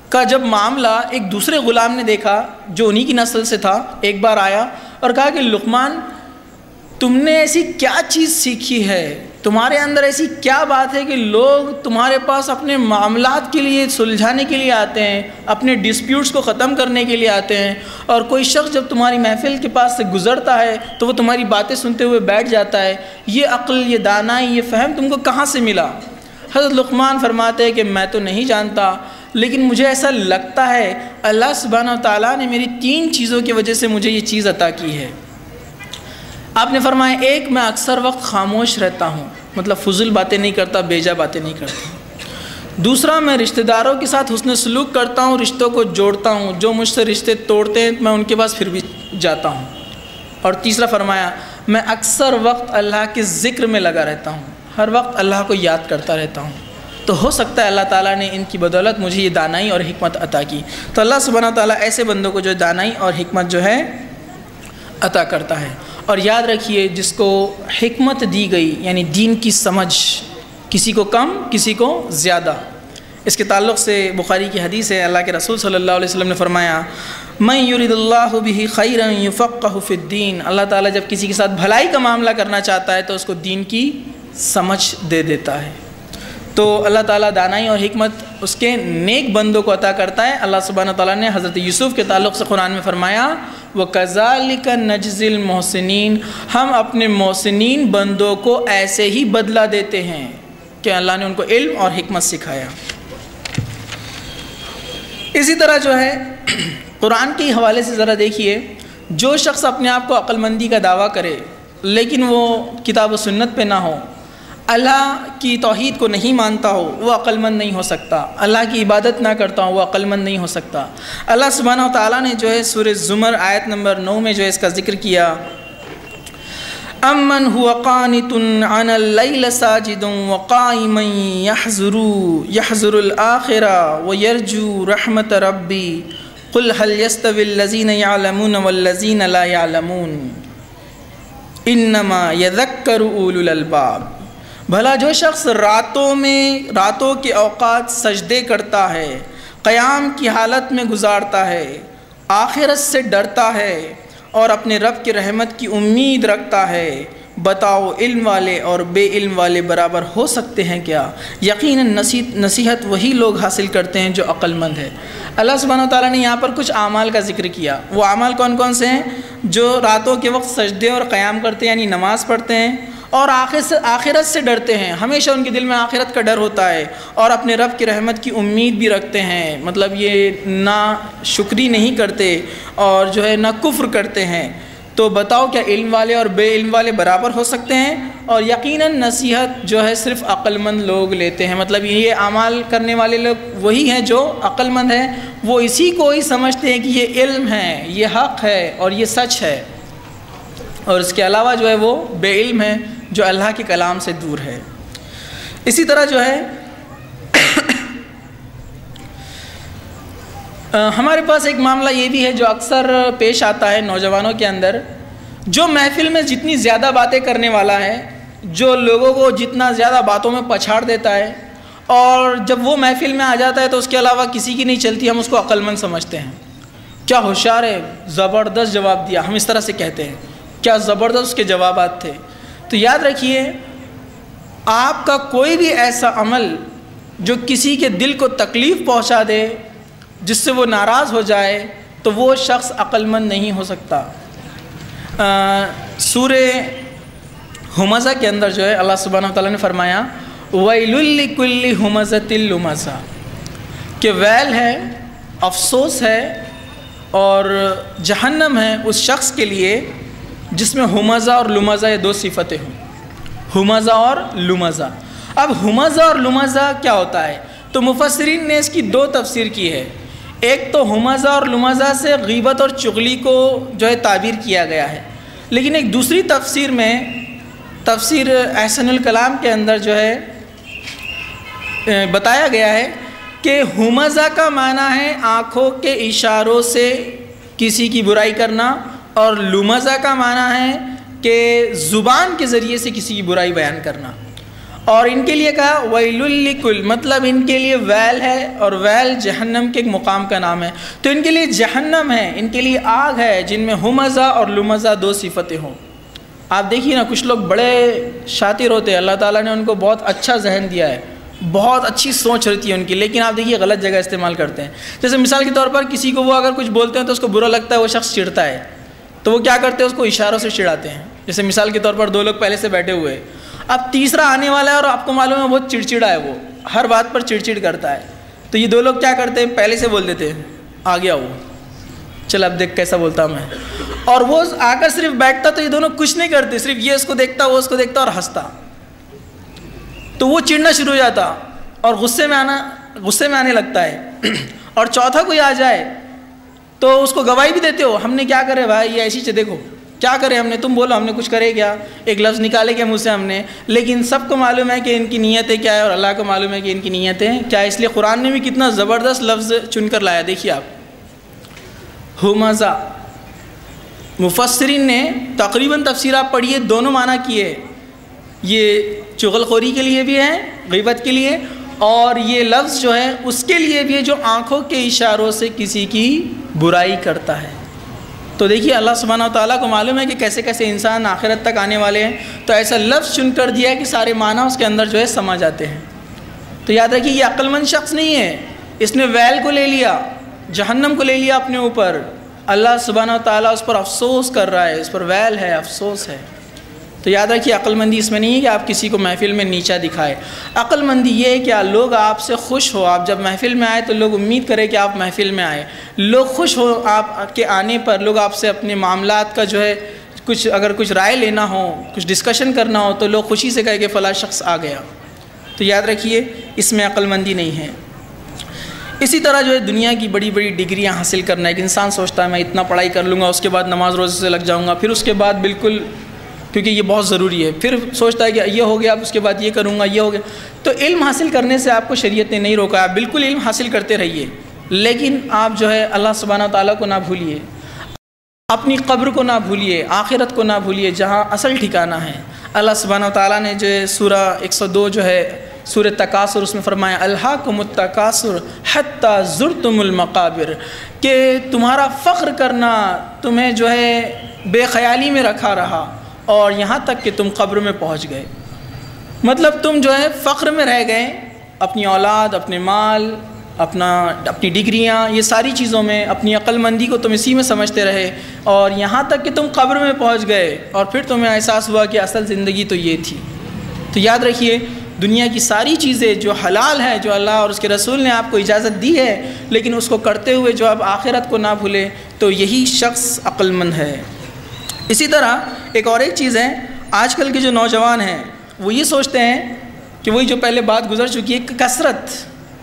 کا جب معاملہ ایک دوسرے غلام نے دیکھا جو انہی کی نسل سے تھا، ایک بار آیا اور کہا کہ لقمان تم نے ایسی کیا چیز سیکھی ہے، تمہارے اندر ایسی کیا بات ہے کہ لوگ تمہارے پاس اپنے معاملات کے لیے سلجھانے کے لیے آتے ہیں، اپنے ڈسپیوٹس کو ختم کرنے کے لیے آتے ہیں، اور کوئی شخص جب تمہاری محفل کے پاس سے گزرتا ہے تو وہ تمہاری باتیں سنتے ہوئے بیٹھ جاتا ہے، یہ عقل، یہ دانائی، یہ فہم تم کو کہاں سے ملا؟ حضرت لقمان فرماتے ہیں کہ میں تو نہیں جانتا، لیکن مجھے ایسا لگتا ہے اللہ سبحانہ وتعالیٰ نے میری 3 چیزوں کی وجہ سے مجھے یہ چیز عطا کی ہے۔ آپ نے فرمایا ایک، میں اکثر وقت خاموش رہتا ہوں، مطلب فضول باتیں نہیں کرتا، بیجا باتیں نہیں کرتا۔ دوسرا، میں رشتہ داروں کے ساتھ حسن سلوک کرتا ہوں، رشتوں کو جوڑتا ہوں، جو مجھ سے رشتے توڑتے ہیں میں ان کے پاس پھر بھی جاتا ہوں۔ اور تیسرا فرمایا میں اکثر وقت اللہ کے ذکر میں لگا رہتا ہوں، ہر وقت اللہ کو یاد کرتا رہتا ہوں۔ تو ہو سکتا ہے اللہ تعالیٰ نے ان کی بدولت مجھے یہ دانائی اور حکمت عطا کی۔ تو اللہ سبحانہ تعالیٰ ایسے بندوں کو جو دانائی اور حکمت جو ہے عطا کرتا ہے۔ اور یاد رکھیے جس کو حکمت دی گئی یعنی دین کی سمجھ، کسی کو کم کسی کو زیادہ، اس کے تعلق سے بخاری کی حدیث ہے، اللہ کے رسول صلی اللہ علیہ وسلم نے فرمایا من یرید اللہ بہ خیرا یفقہ فی الدین، اللہ تعالیٰ جب کسی کے ساتھ بھلائی کا معاملہ کرنا چاہتا ہے تو اس کو دین کی سمجھ دے دیتا ہے۔ تو اللہ تعالیٰ دانائی اور حکمت اس کے نیک بندوں کو عطا کرتا ہے۔ اللہ سبحانہ تعالیٰ نے حضرت یوسف کے تعلق سے قرآن میں فرمایا وَكَذَلِكَ نَجْزِي الْمُحْسِنِينَ، ہم اپنے محسنین بندوں کو ایسے ہی بدلہ دیتے ہیں کہ اللہ نے ان کو علم اور حکمت سکھایا۔ اسی طرح جو ہے قرآن کے حوالے سے ذرا دیکھیے، جو شخص اپنے آپ کو عقل مندی کا دعویٰ کرے لیکن وہ کتاب و سنت پہ نہ ہو، اللہ کی توحید کو نہیں مانتا ہو، وہ عقل مند نہیں ہو سکتا، اللہ کی عبادت نہ کرتا ہو وہ عقل مند نہیں ہو سکتا۔ اللہ سبحانہ و تعالیٰ نے جو ہے سورہ زمر آیت نمبر 9 میں جو ہے اس کا ذکر کیا، امن هو قانت عن اللیل ساجد وقائما یحذر الآخرہ ویرجو رحمت ربی قل هل يستوي الذین یعلمون والذین لا یعلمون انما یذکر اولو الالباب، بھلا جو شخص راتوں کے اوقات سجدے کرتا ہے، قیام کی حالت میں گزارتا ہے، آخرت سے ڈرتا ہے اور اپنے رب کی رحمت کی امید رکھتا ہے، بتاؤ علم والے اور بے علم والے برابر ہو سکتے ہیں کیا؟ یقیناً نصیحت وہی لوگ حاصل کرتے ہیں جو عقل مند ہے۔ اللہ سبحانہ وتعالیٰ نے یہاں پر کچھ اعمال کا ذکر کیا، وہ اعمال کون کون سے ہیں؟ جو راتوں کے وقت سجدے اور قیام کرتے ہیں یعنی نماز پڑھتے ہیں، اور آخرت سے ڈرتے ہیں، ہمیشہ ان کے دل میں آخرت کا ڈر ہوتا ہے، اور اپنے رب کی رحمت کی امید بھی رکھتے ہیں، مطلب یہ نہ شکری نہیں کرتے اور جو ہے نہ کفر کرتے ہیں۔ تو بتاؤ کیا علم والے اور بے علم والے برابر ہو سکتے ہیں؟ اور یقیناً نصیحت جو ہے صرف عقل مند لوگ لیتے ہیں، مطلب یہ اعمال کرنے والے لوگ وہی ہیں جو عقل مند ہیں، وہ اسی کو ہی سمجھتے ہیں کہ یہ علم ہے، یہ حق ہے اور یہ سچ ہے، اور اس کے علاوہ جو ہے وہ بے علم ہے جو اللہ کے کلام سے دور ہے۔ اسی طرح جو ہے ہمارے پاس ایک معاملہ یہ بھی ہے جو اکثر پیش آتا ہے نوجوانوں کے اندر، جو محفل میں جتنی زیادہ باتیں کرنے والا ہے، جو لوگوں کو جتنا زیادہ باتوں میں پچھاڑ دیتا ہے، اور جب وہ محفل میں آ جاتا ہے تو اس کے علاوہ کسی کی نہیں چلتی، ہم اس کو عقل مند سمجھتے ہیں، کیا ہوشیار ہے، زبردست جواب دیا، ہم اس طرح سے کہتے ہیں، کیا زبردست اس کے جوابات تھے۔ تو یاد رکھیے آپ کا کوئی بھی ایسا عمل جو کسی کے دل کو تکلیف پہنچا دے، جس سے وہ ناراض ہو جائے، تو وہ شخص عقل مند نہیں ہو سکتا۔ سورہ ہمزہ کے اندر جو ہے اللہ سبحانہ و تعالیٰ نے فرمایا وَيْلٌ لِكُلِّ ہُمَزَةٍ لُمَزَةٍ کہ ویل ہے، افسوس ہے اور جہنم ہے اس شخص کے لیے جس میں ہمزہ اور لمزہ یہ دو صفتیں ہوں، ہمزہ اور لمزہ۔ اب ہمزہ اور لمزہ کیا ہوتا ہے؟ تو مفسرین نے اس کی دو تفسیر کی ہے۔ ایک تو ہمزہ اور لمزہ سے غیبت اور چغلی کو جو ہے تعبیر کیا گیا ہے، لیکن ایک دوسری تفسیر میں، تفسیر احسن الکلام کے اندر جو ہے بتایا گیا ہے کہ ہمزہ کا معنی ہے آنکھوں کے اشاروں سے کسی کی برائی کرنا، اور لمزہ کا معنی ہے کہ زبان کے ذریعے سے کسی کی برائی بیان کرنا۔ اور ان کے لیے کہا ویل لکل، مطلب ان کے لیے ویل ہے، اور ویل جہنم کے ایک مقام کا نام ہے۔ تو ان کے لیے جہنم ہے، ان کے لیے آگ ہے جن میں ہمزہ اور لمزہ دو صفتیں ہوں۔ آپ دیکھیے نا، کچھ لوگ بڑے شاطر ہوتے ہیں، اللہ تعالیٰ نے ان کو بہت اچھا ذہن دیا ہے، بہت اچھی سوچ رہتی ہے ان کی، لیکن آپ دیکھیے غلط جگہ استعمال کرتے ہیں۔ جیسے مثال کے طور پر کسی کو وہ اگر کچھ بولتے ہیں تو اس کو برا لگتا ہے، وہ شخص چڑھتا ہے، تو وہ کیا کرتے ہیں؟ اس کو اشاروں سے چڑھاتے ہیں۔ جیسے مثال کے طور پر دو لوگ پہلے سے بیٹھے ہوئے ہیں، اب تیسرا آنے والا ہے اور آپ کو معلوم ہے بہت چڑچڑا ہے، وہ ہر بات پر چڑچڑ کرتا ہے، تو یہ دو لوگ کیا کرتے ہیں؟ پہلے سے بول دیتے ہیں آ گیا وہ، چل اب دیکھ کیسا بولتا میں، اور وہ آ کر صرف بیٹھتا تو یہ دونوں کچھ نہیں کرتے، صرف یہ اس کو دیکھتا، وہ اس کو دیکھتا اور ہنستا، تو وہ چڑنا شروع ہو جاتا اور غصے میں آنے لگتا ہے۔ اور چوتھا کوئی آ جائے تو اس کو گواہی بھی دیتے ہو، ہم نے کیا کرے بھائی، یہ ایسی دیکھو کیا کرے ہم نے، تم بولو ہم نے کچھ کرے کیا، ایک لفظ نکالے کیا منہ سے ہم نے، لیکن سب کو معلوم ہے کہ ان کی نیتیں کیا ہے اور اللہ کو معلوم ہے کہ ان کی نیتیں کیا ہے۔ اس لیے قرآن نے بھی کتنا زبردست لفظ چن کر لایا، دیکھیے آپ، ہمزہ۔ مفسرین نے تقریباً تفسیر آپ پڑھیے دونوں معنی کیے، یہ چغل خوری کے لیے بھی ہے، غیبت کے لیے، اور یہ لفظ جو ہے اس کے لیے بھی ہے جو آنکھوں کے اشاروں سے کسی کی برائی کرتا ہے۔ تو دیکھیے اللہ سبحانہ و تعالیٰ کو معلوم ہے کہ کیسے کیسے انسان آخرت تک آنے والے ہیں، تو ایسا لفظ چن کر دیا ہے کہ سارے معنی اس کے اندر جو ہے سما جاتے ہیں۔ تو یاد رکھیے یہ عقل مند شخص نہیں ہے، اس نے ویل کو لے لیا، جہنم کو لے لیا اپنے اوپر، اللہ سبحانہ و تعالیٰ اس پر افسوس کر رہا ہے، اس پر ویل ہے، افسوس ہے۔ تو یاد رکھیے عقل مندی اس میں نہیں ہے کہ آپ کسی کو محفل میں نیچا دکھائے، عقل مندی یہ ہے کہ لوگ آپ سے خوش ہو، آپ جب محفل میں آئے تو لوگ امید کرے کہ آپ محفل میں آئے، لوگ خوش ہو آپ کے آنے پر، لوگ آپ سے اپنے معاملات کا جو ہے اگر کچھ رائے لینا ہو، کچھ ڈسکشن کرنا ہو تو لوگ خوشی سے کہے کہ فلاں شخص آ گیا۔ تو یاد رکھیے اس میں عقل مندی نہیں ہے۔ اسی طرح جو ہے دنیا کی بڑی بڑی ڈگریاں حاصل کرنا، ایک انسان سوچتا ہے میں اتنا پڑھائی کر لوں گا، اس کے بعد نماز روزے سے لگ جاؤں گا، پھر اس کے بعد بالکل کیونکہ یہ بہت ضروری ہے، پھر سوچتا ہے کہ یہ ہو گیا، اب اس کے بعد یہ کروں گا، یہ ہو گیا۔ تو علم حاصل کرنے سے آپ کو شریعت نے نہیں روکا، آپ بالکل علم حاصل کرتے رہیے، لیکن آپ جو ہے اللہ سبحانہ و تعالیٰ کو نہ بھولیے، اپنی قبر کو نہ بھولیے، آخرت کو نہ بھولیے جہاں اصل ٹھکانہ ہے۔ اللہ سبحانہ و تعالیٰ نے جو ہے سورہ 102 جو ہے سورہ تکاثر، اس میں فرمایا الہاکم التکاثر حتی زرتم المقابر، کہ تمہارا فخر کرنا تمہیں جو ہے بے خیالی میں رکھا رہا اور یہاں تک کہ تم قبر میں پہنچ گئے۔ مطلب تم جو ہے فخر میں رہ گئے، اپنی اولاد، اپنے مال، اپنی ڈگریاں، یہ ساری چیزوں میں اپنی عقل مندی کو تم اسی میں سمجھتے رہے، اور یہاں تک کہ تم قبر میں پہنچ گئے اور پھر تمہیں احساس ہوا کہ اصل زندگی تو یہ تھی۔ تو یاد رکھیے دنیا کی ساری چیزیں جو حلال ہے، جو اللہ اور اس کے رسول نے آپ کو اجازت دی ہے، لیکن اس کو کرتے ہوئے جو اب آخرت کو نہ بھولے، تو یہی شخص عقل مند ہے۔ اسی طرح ایک اور ایک چیز ہے، آج کل کے جو نوجوان ہیں وہ یہ سوچتے ہیں کہ وہی جو پہلے بات گزر چکی ہے کہ کثرت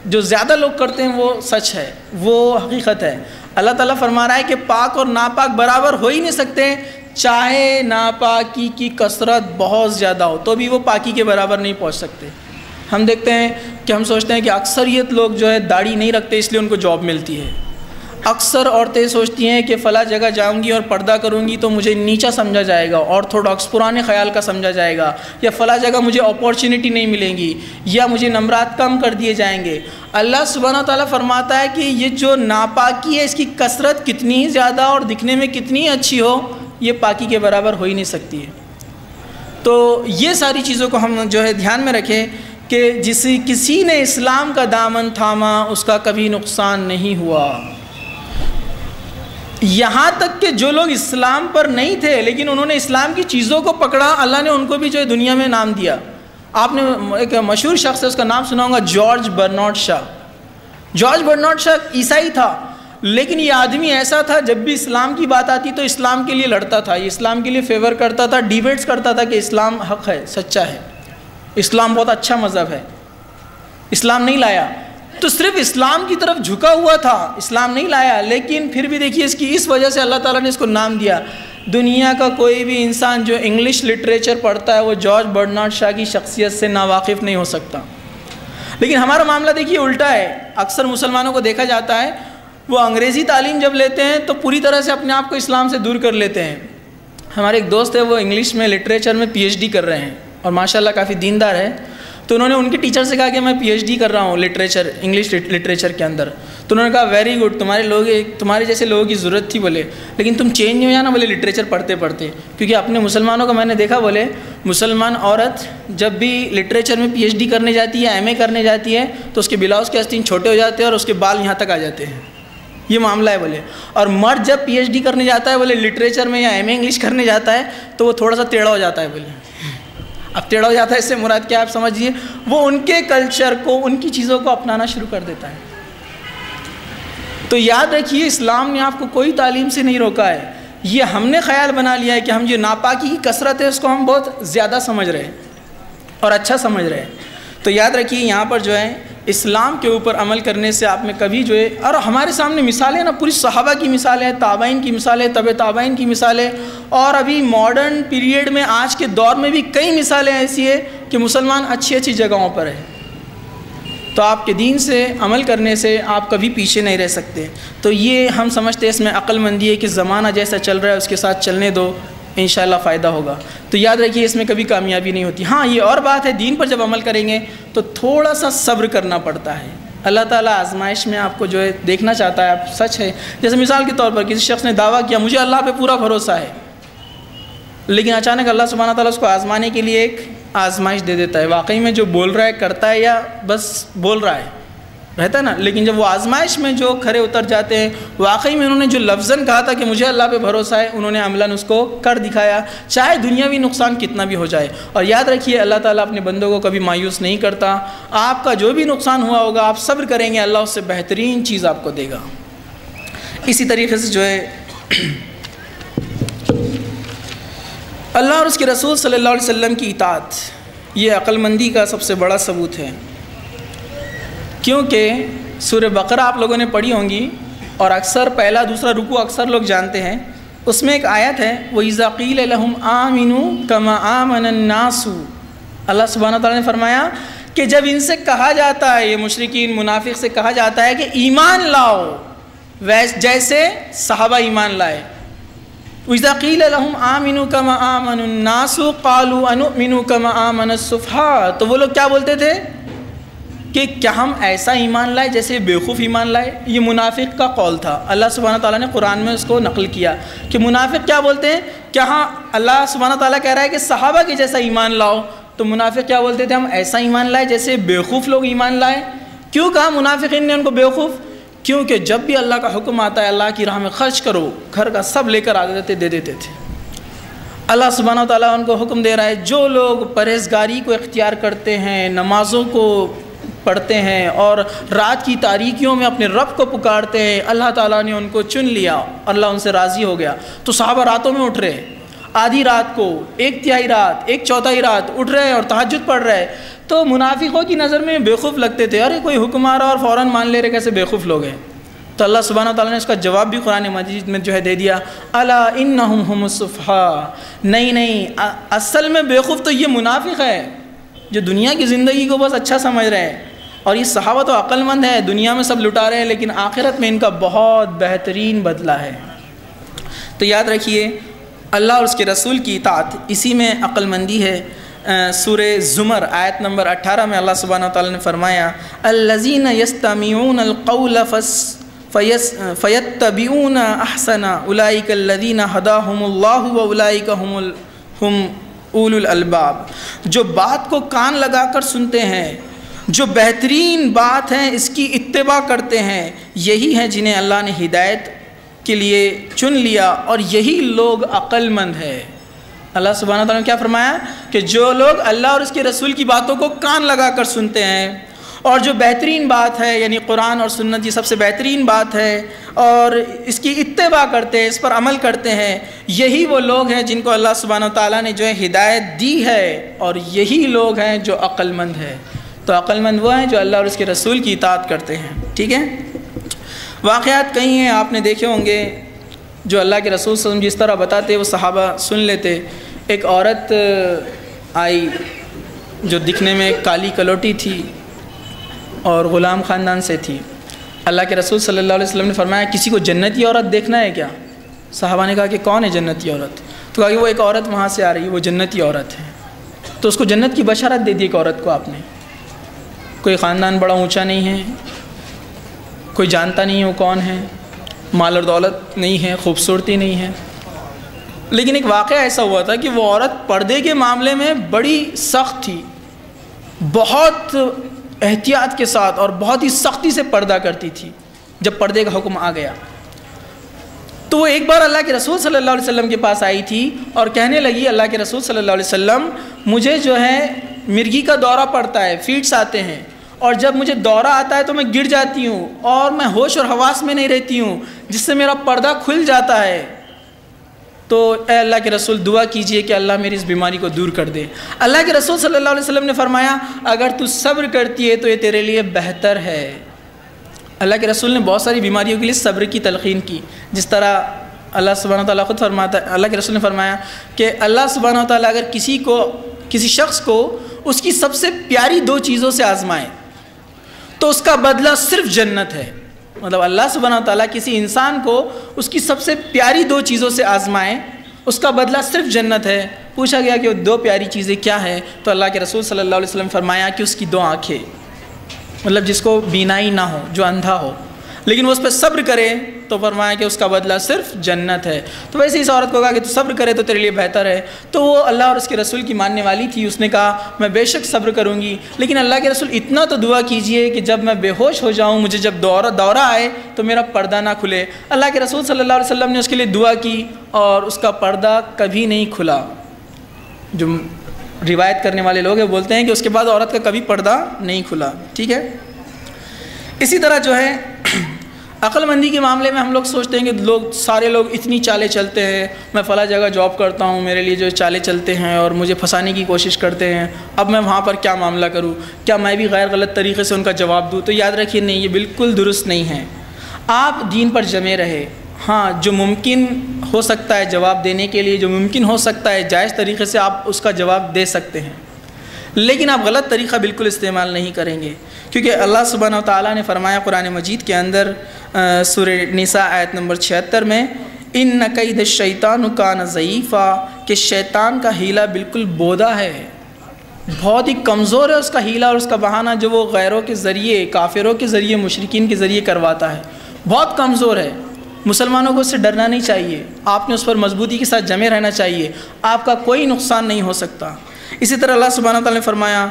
جو زیادہ لوگ کرتے ہیں وہ سچ ہے، وہ حقیقت ہے۔ اللہ تعالیٰ فرما رہا ہے کہ پاک اور ناپاک برابر ہو ہی نہیں سکتے، چاہے ناپاکی کی کثرت بہت زیادہ ہو تو بھی وہ پاکی کے برابر نہیں پہنچ سکتے۔ ہم دیکھتے ہیں کہ ہم سوچتے ہیں کہ اکثریت لوگ جو ہے داڑھی نہیں رکھتے اس لیے ان کو جاب ملتی ہے، اکثر عورتیں سوچتی ہیں کہ فلاں جگہ جاؤں گی اور پردہ کروں گی تو مجھے نیچا سمجھا جائے گا، آرتھوڈاکس پرانے خیال کا سمجھا جائے گا، یا فلاں جگہ مجھے اپورچونٹی نہیں ملیں گی، یا مجھے نمرات کم کر دیے جائیں گے۔ اللہ سبحانہ تعالیٰ فرماتا ہے کہ یہ جو ناپاکی ہے اس کی کثرت کتنی ہی زیادہ اور دکھنے میں کتنی اچھی ہو، یہ پاکی کے برابر ہو ہی نہیں سکتی ہے۔ تو یہ ساری چیزوں کو ہم جو ہے دھیان میں رکھیں کہ کسی نے اسلام کا دامن تھاما اس کا کبھی نقصان نہیں ہوا۔ یہاں تک کہ جو لوگ اسلام پر نہیں تھے لیکن انہوں نے اسلام کی چیزوں کو پکڑا، اللہ نے ان کو بھی جو ہے دنیا میں نام دیا۔ آپ نے ایک مشہور شخص ہے، اس کا نام سنا ہوگا، جارج برنارڈ شاہ۔ جارج برنارڈ شاہ عیسائی تھا، لیکن یہ آدمی ایسا تھا جب بھی اسلام کی بات آتی تو اسلام کے لیے لڑتا تھا، یہ اسلام کے لیے فیور کرتا تھا، ڈیبیٹس کرتا تھا کہ اسلام حق ہے، سچا ہے، اسلام بہت اچھا مذہب ہے، اسلام نہیں لایا۔ تو صرف اسلام کی طرف جھکا ہوا تھا، اسلام نہیں لایا، لیکن پھر بھی دیکھیے اس وجہ سے اللہ تعالیٰ نے اس کو نام دیا۔ دنیا کا کوئی بھی انسان جو انگلش لٹریچر پڑھتا ہے وہ جارج برنارڈ شاہ کی شخصیت سے ناواقف نہیں ہو سکتا۔ لیکن ہمارا معاملہ دیکھیے الٹا ہے، اکثر مسلمانوں کو دیکھا جاتا ہے وہ انگریزی تعلیم جب لیتے ہیں تو پوری طرح سے اپنے آپ کو اسلام سے دور کر لیتے ہیں۔ ہمارے ایک دوست ہے، وہ انگلش میں لٹریچر میں پی ایچ ڈی کر رہے ہیں اور ماشاءاللہ کافی دیندار ہے، تو انہوں نے ان کے ٹیچر سے کہا کہ میں پی ایچ ڈی کر رہا ہوں لٹریچر، انگلش لٹریچر کے اندر۔ تو انہوں نے کہا ویری گڈ، تمہارے جیسے لوگوں کی ضرورت تھی بولے، لیکن تم چینج نہیں ہو جانا بولے لٹریچر پڑھتے پڑھتے، کیونکہ اپنے مسلمانوں کو میں نے دیکھا بولے مسلمان عورت جب بھی لٹریچر میں پی ایچ ڈی کرنے جاتی ہے، ایم اے کرنے جاتی ہے، تو اس کے بلاؤز کے آستین چھوٹے ہو جاتے ہیں اور اس کے بال یہاں تک آ جاتے ہیں، یہ معاملہ ہے بولے۔ اور مرد جب پی ایچ ڈی کرنے جاتا ہے بولے لٹریچر میں یا ایم اے انگلش کرنے جاتا ہے تو وہ تھوڑا سا ٹیڑھا ہو جاتا ہے بولے۔ اب ٹیڑھا ہو جاتا ہے اس سے مراد کیا آپ سمجھیے، وہ ان کے کلچر کو، ان کی چیزوں کو اپنانا شروع کر دیتا ہے۔ تو یاد رکھیے اسلام نے آپ کو کوئی تعلیم سے نہیں روکا ہے، یہ ہم نے خیال بنا لیا ہے کہ ہم جو ناپاکی کی کثرت ہے اس کو ہم بہت زیادہ سمجھ رہے ہیں اور اچھا سمجھ رہے ہیں۔ تو یاد رکھیے یہاں پر جو ہے اسلام کے اوپر عمل کرنے سے آپ میں کبھی جو ہے، اور ہمارے سامنے مثالیں نا، پوری صحابہ کی مثالیں، تابعین کی مثالیں، تبع تابعین کی مثالیں، اور ابھی ماڈرن پیریڈ میں آج کے دور میں بھی کئی مثالیں ایسی ہیں کہ مسلمان اچھی اچھی جگہوں پر ہیں۔ تو آپ کے دین سے عمل کرنے سے آپ کبھی پیچھے نہیں رہ سکتے۔ تو یہ ہم سمجھتے ہیں اس میں عقل مندی ہے کہ زمانہ جیسا چل رہا ہے اس کے ساتھ چلنے دو، انشاءاللہ فائدہ ہوگا۔ تو یاد رکھیے اس میں کبھی کامیابی نہیں ہوتی۔ ہاں یہ اور بات ہے، دین پر جب عمل کریں گے تو تھوڑا سا صبر کرنا پڑتا ہے۔ اللہ تعالیٰ آزمائش میں آپ کو جو ہے دیکھنا چاہتا ہے آپ سچ ہے۔ جیسے مثال کے طور پر کسی شخص نے دعویٰ کیا مجھے اللہ پہ پورا بھروسہ ہے، لیکن اچانک اللہ سبحانہ تعالیٰ اس کو آزمانے کے لیے ایک آزمائش دے دیتا ہے، واقعی میں جو بول رہا ہے کرتا ہے یا بس بول رہا ہے، رہتا ہے نا۔ لیکن جب وہ آزمائش میں جو کھرے اتر جاتے ہیں، واقعی میں انہوں نے جو لفظاً کہا تھا کہ مجھے اللہ پہ بھروسہ ہے، انہوں نے عملاً اس کو کر دکھایا، چاہے دنیاوی نقصان کتنا بھی ہو جائے۔ اور یاد رکھیے اللہ تعالیٰ اپنے بندوں کو کبھی مایوس نہیں کرتا، آپ کا جو بھی نقصان ہوا ہوگا آپ صبر کریں گے، اللہ اس سے بہترین چیز آپ کو دے گا۔ اسی طریقے سے جو ہے اللہ اور اس کے رسول صلی اللہ علیہ وسلم کی اطاعت، یہ عقل مندی کا سب سے بڑا ثبوت ہے، کیونکہ سورہ بقرہ آپ لوگوں نے پڑھی ہوں گی اور اکثر پہلا دوسرا رکوع اکثر لوگ جانتے ہیں، اس میں ایک آیت ہے وَإِذَا قِيلَ لَهُمْ آمِنُوا كَمَا آمَنَ النَّاسُ، اللہ سبحانہ تعالیٰ نے فرمایا کہ جب ان سے کہا جاتا ہے، یہ مشرکین منافق سے کہا جاتا ہے کہ ایمان لاؤ جیسے صحابہ ایمان لائے، وَإِذَا قِيلَ لَهُمْ آمِنُوا كَمَا آمَنَ النَّاسُ قَالُوا أَنُؤْمِنُ كَمَا آمَنَ السُّفَهَاءُ، تو وہ لوگ کیا بولتے تھے کہ کیا ہم ایسا ایمان لائے جیسے بیوقوف ایمان لائے۔ یہ منافق کا قول تھا، اللہ سبحانہ تعالیٰ نے قرآن میں اس کو نقل کیا کہ منافق کیا بولتے ہیں، کیا ہاں اللہ سبحانہ تعالیٰ کہہ رہا ہے کہ صحابہ کے جیسا ایمان لاؤ، تو منافق کیا بولتے تھے ہم ایسا ایمان لائے جیسے بیوقوف لوگ ایمان لائے۔ کیوں کہا منافقین نے ان کو بیوقوف؟ کیونکہ جب بھی اللہ کا حکم آتا ہے اللہ کی راہ میں خرچ کرو، گھر کا سب لے کر آ دیتے دے دیتے تھے۔ اللہ سبحانہ تعالیٰ ان کو حکم دے رہا ہے جو لوگ پرہیزگاری کو اختیار کرتے ہیں، نمازوں کو پڑھتے ہیں اور رات کی تاریکیوں میں اپنے رب کو پکارتے ہیں، اللہ تعالیٰ نے ان کو چن لیا، اللہ ان سے راضی ہو گیا۔ تو صحابہ راتوں میں اٹھ رہے، آدھی رات کو، ایک تہائی رات، ایک چوتھائی رات اٹھ رہے اور تہجد پڑھ رہے، تو منافقوں کی نظر میں بیوقوف لگتے تھے، ارے کوئی حکم آ رہا اور فوراً مان لے رہے، کیسے بیوقوف لوگ ہیں۔ تو اللہ سبحانہ تعالیٰ نے اس کا جواب بھی قرآن مجید میں جو ہے دے دیا، الا انہم ہم السفہاء، نہیں اصل میں بیوقوف تو یہ منافق ہے جو دنیا کی زندگی کو بس اچھا سمجھ رہے ہیں، اور یہ صحابہ تو عقل مند ہے، دنیا میں سب لٹا رہے ہیں لیکن آخرت میں ان کا بہت بہترین بدلہ ہے۔ تو یاد رکھیے اللہ اور اس کے رسول کی اطاعت، اسی میں عقل مندی ہے۔ سورہ زمر آیت نمبر 18 میں اللہ سبحانہ تعالیٰ نے فرمایا الذین یستمعون القول فیتبعون احسنہ اولئک الذین ہداہم اللہ واولئک ہم اولو الالباب، جو بات کو کان لگا کر سنتے ہیں، جو بہترین بات ہے اس کی اتباع کرتے ہیں، یہی ہیں جنہیں اللہ نے ہدایت کے لیے چن لیا، اور یہی لوگ عقل مند ہے۔ اللہ سبحانہ وتعالیٰ نے کیا فرمایا کہ جو لوگ اللہ اور اس کے رسول کی باتوں کو کان لگا کر سنتے ہیں اور جو بہترین بات ہے یعنی قرآن اور سنت یہ سب سے بہترین بات ہے اور اس کی اتباع کرتے ہیں، اس پر عمل کرتے ہیں، یہی وہ لوگ ہیں جن کو اللہ سبحانہ وتعالیٰ نے جو ہے ہدایت دی ہے، اور یہی لوگ ہیں جو عقل مند ہے۔ تو عقل مند وہ ہیں جو اللہ اور اس کے رسول کی اطاعت کرتے ہیں، ٹھیک ہے۔ واقعات کئی ہیں، آپ نے دیکھے ہوں گے جو اللہ کے رسول صلی اللہ علیہ وسلم جس طرح بتاتے وہ صحابہ سن لیتے۔ ایک عورت آئی جو دکھنے میں کالی کلوٹی تھی اور غلام خاندان سے تھی۔ اللہ کے رسول صلی اللہ علیہ وسلم نے فرمایا کسی کو جنتی عورت دیکھنا ہے کیا؟ صحابہ نے کہا کہ کون ہے جنتی عورت؟ تو کہا کہ وہ ایک عورت وہاں سے آ رہی ہے، وہ جنتی عورت ہے۔ تو اس کو جنت کی بشارت دے دی ایک عورت کو آپ نے۔ کوئی خاندان بڑا اونچا نہیں ہے، کوئی جانتا نہیں ہے وہ کون ہے، مال اور دولت نہیں ہے، خوبصورتی نہیں ہے، لیکن ایک واقعہ ایسا ہوا تھا کہ وہ عورت پردے کے معاملے میں بڑی سخت تھی، بہت احتیاط کے ساتھ اور بہت ہی سختی سے پردہ کرتی تھی۔ جب پردے کا حکم آ گیا تو وہ ایک بار اللہ کے رسول صلی اللہ علیہ وسلم کے پاس آئی تھی اور کہنے لگی اللہ کے رسول صلی اللہ علیہ وسلم مجھے جو ہے مرگی کا دورہ پڑتا ہے، فیٹس آتے ہیں، اور جب مجھے دورہ آتا ہے تو میں گر جاتی ہوں اور میں ہوش اور حواس میں نہیں رہتی ہوں، جس سے میرا پردہ کھل جاتا ہے۔ تو اے اللہ کے رسول دعا کیجئے کہ اللہ میری اس بیماری کو دور کر دے۔ اللہ کے رسول صلی اللہ علیہ وسلم نے فرمایا اگر تو صبر کرتی ہے تو یہ تیرے لیے بہتر ہے۔ اللہ کے رسول نے بہت ساری بیماریوں کے لیے صبر کی تلقین کی، جس طرح اللہ سبحانہ وتعالیٰ خود فرماتا ہے، اللہ کے رسول نے فرمایا کہ اللہ سبحانہ وتعالیٰ اگر کسی شخص کو اس کی سب سے پیاری دو چیزوں سے آزمائے تو اس کا بدلہ صرف جنت ہے۔ مطلب اللہ سبحانہ وتعالیٰ کسی انسان کو اس کی سب سے پیاری دو چیزوں سے آزمائے، اس کا بدلہ صرف جنت ہے۔ پوچھا گیا کہ وہ دو پیاری چیزیں کیا ہیں؟ تو اللہ کے رسول صلی اللہ علیہ وسلم فرمایا کہ اس کی دو آنکھیں، مطلب جس کو بینائی نہ ہو، جو اندھا ہو، لیکن وہ اس پہ صبر کرے تو فرمایا کہ اس کا بدلہ صرف جنت ہے۔ تو ویسے اس عورت کو کہا کہ تو صبر کرے تو تیرے لیے بہتر ہے۔ تو وہ اللہ اور اس کے رسول کی ماننے والی تھی، اس نے کہا میں بے شک صبر کروں گی، لیکن اللہ کے رسول اتنا تو دعا کیجئے کہ جب میں بے ہوش ہو جاؤں، مجھے جب دورہ آئے تو میرا پردہ نہ کھلے۔ اللہ کے رسول صلی اللہ علیہ وسلم نے اس کے لیے دعا کی اور اس کا پردہ کبھی نہیں کھلا۔ جو روایت کرنے والے لوگ ہیں بولتے ہیں کہ اس کے بعد عورت کا کبھی پردہ نہیں کھلا، ٹھیک ہے۔ اسی طرح جو ہے عقل مندی کے معاملے میں ہم لوگ سوچتے ہیں کہ سارے لوگ اتنی چالیں چلتے ہیں، میں فلاں جگہ جاب کرتا ہوں، میرے لیے جو چالیں چلتے ہیں اور مجھے پھنسانے کی کوشش کرتے ہیں، اب میں وہاں پر کیا معاملہ کروں؟ کیا میں بھی غیر غلط طریقے سے ان کا جواب دوں؟ تو یاد رکھیے نہیں، یہ بالکل درست نہیں ہے۔ آپ دین پر جمے رہے، ہاں جو ممکن ہو سکتا ہے جواب دینے کے لیے، جو ممکن ہو سکتا ہے جائز طریقے سے آپ اس کا جواب دے سکتے ہیں، لیکن آپ غلط طریقہ بالکل استعمال نہیں کریں گے، کیونکہ اللہ سبحانہ وتعالیٰ نے فرمایا قرآن مجید کے اندر سورہ نساء آیت نمبر 76 میں ان کید الشیطان کان ضعیفا، کہ شیطان کا ہیلہ بالکل بودا ہے، بہت ہی کمزور ہے اس کا ہیلہ اور اس کا بہانہ جو وہ غیروں کے ذریعے، کافروں کے ذریعے، مشرکین کے ذریعے کرواتا ہے، بہت کمزور ہے۔ مسلمانوں کو اس سے ڈرنا نہیں چاہیے، آپ نے اس پر مضبوطی کے ساتھ جمے رہنا چاہیے، آپ کا کوئی نقصان نہیں ہو سکتا۔ اسی طرح اللہ سبحانہ وتعالیٰ نے فرمایا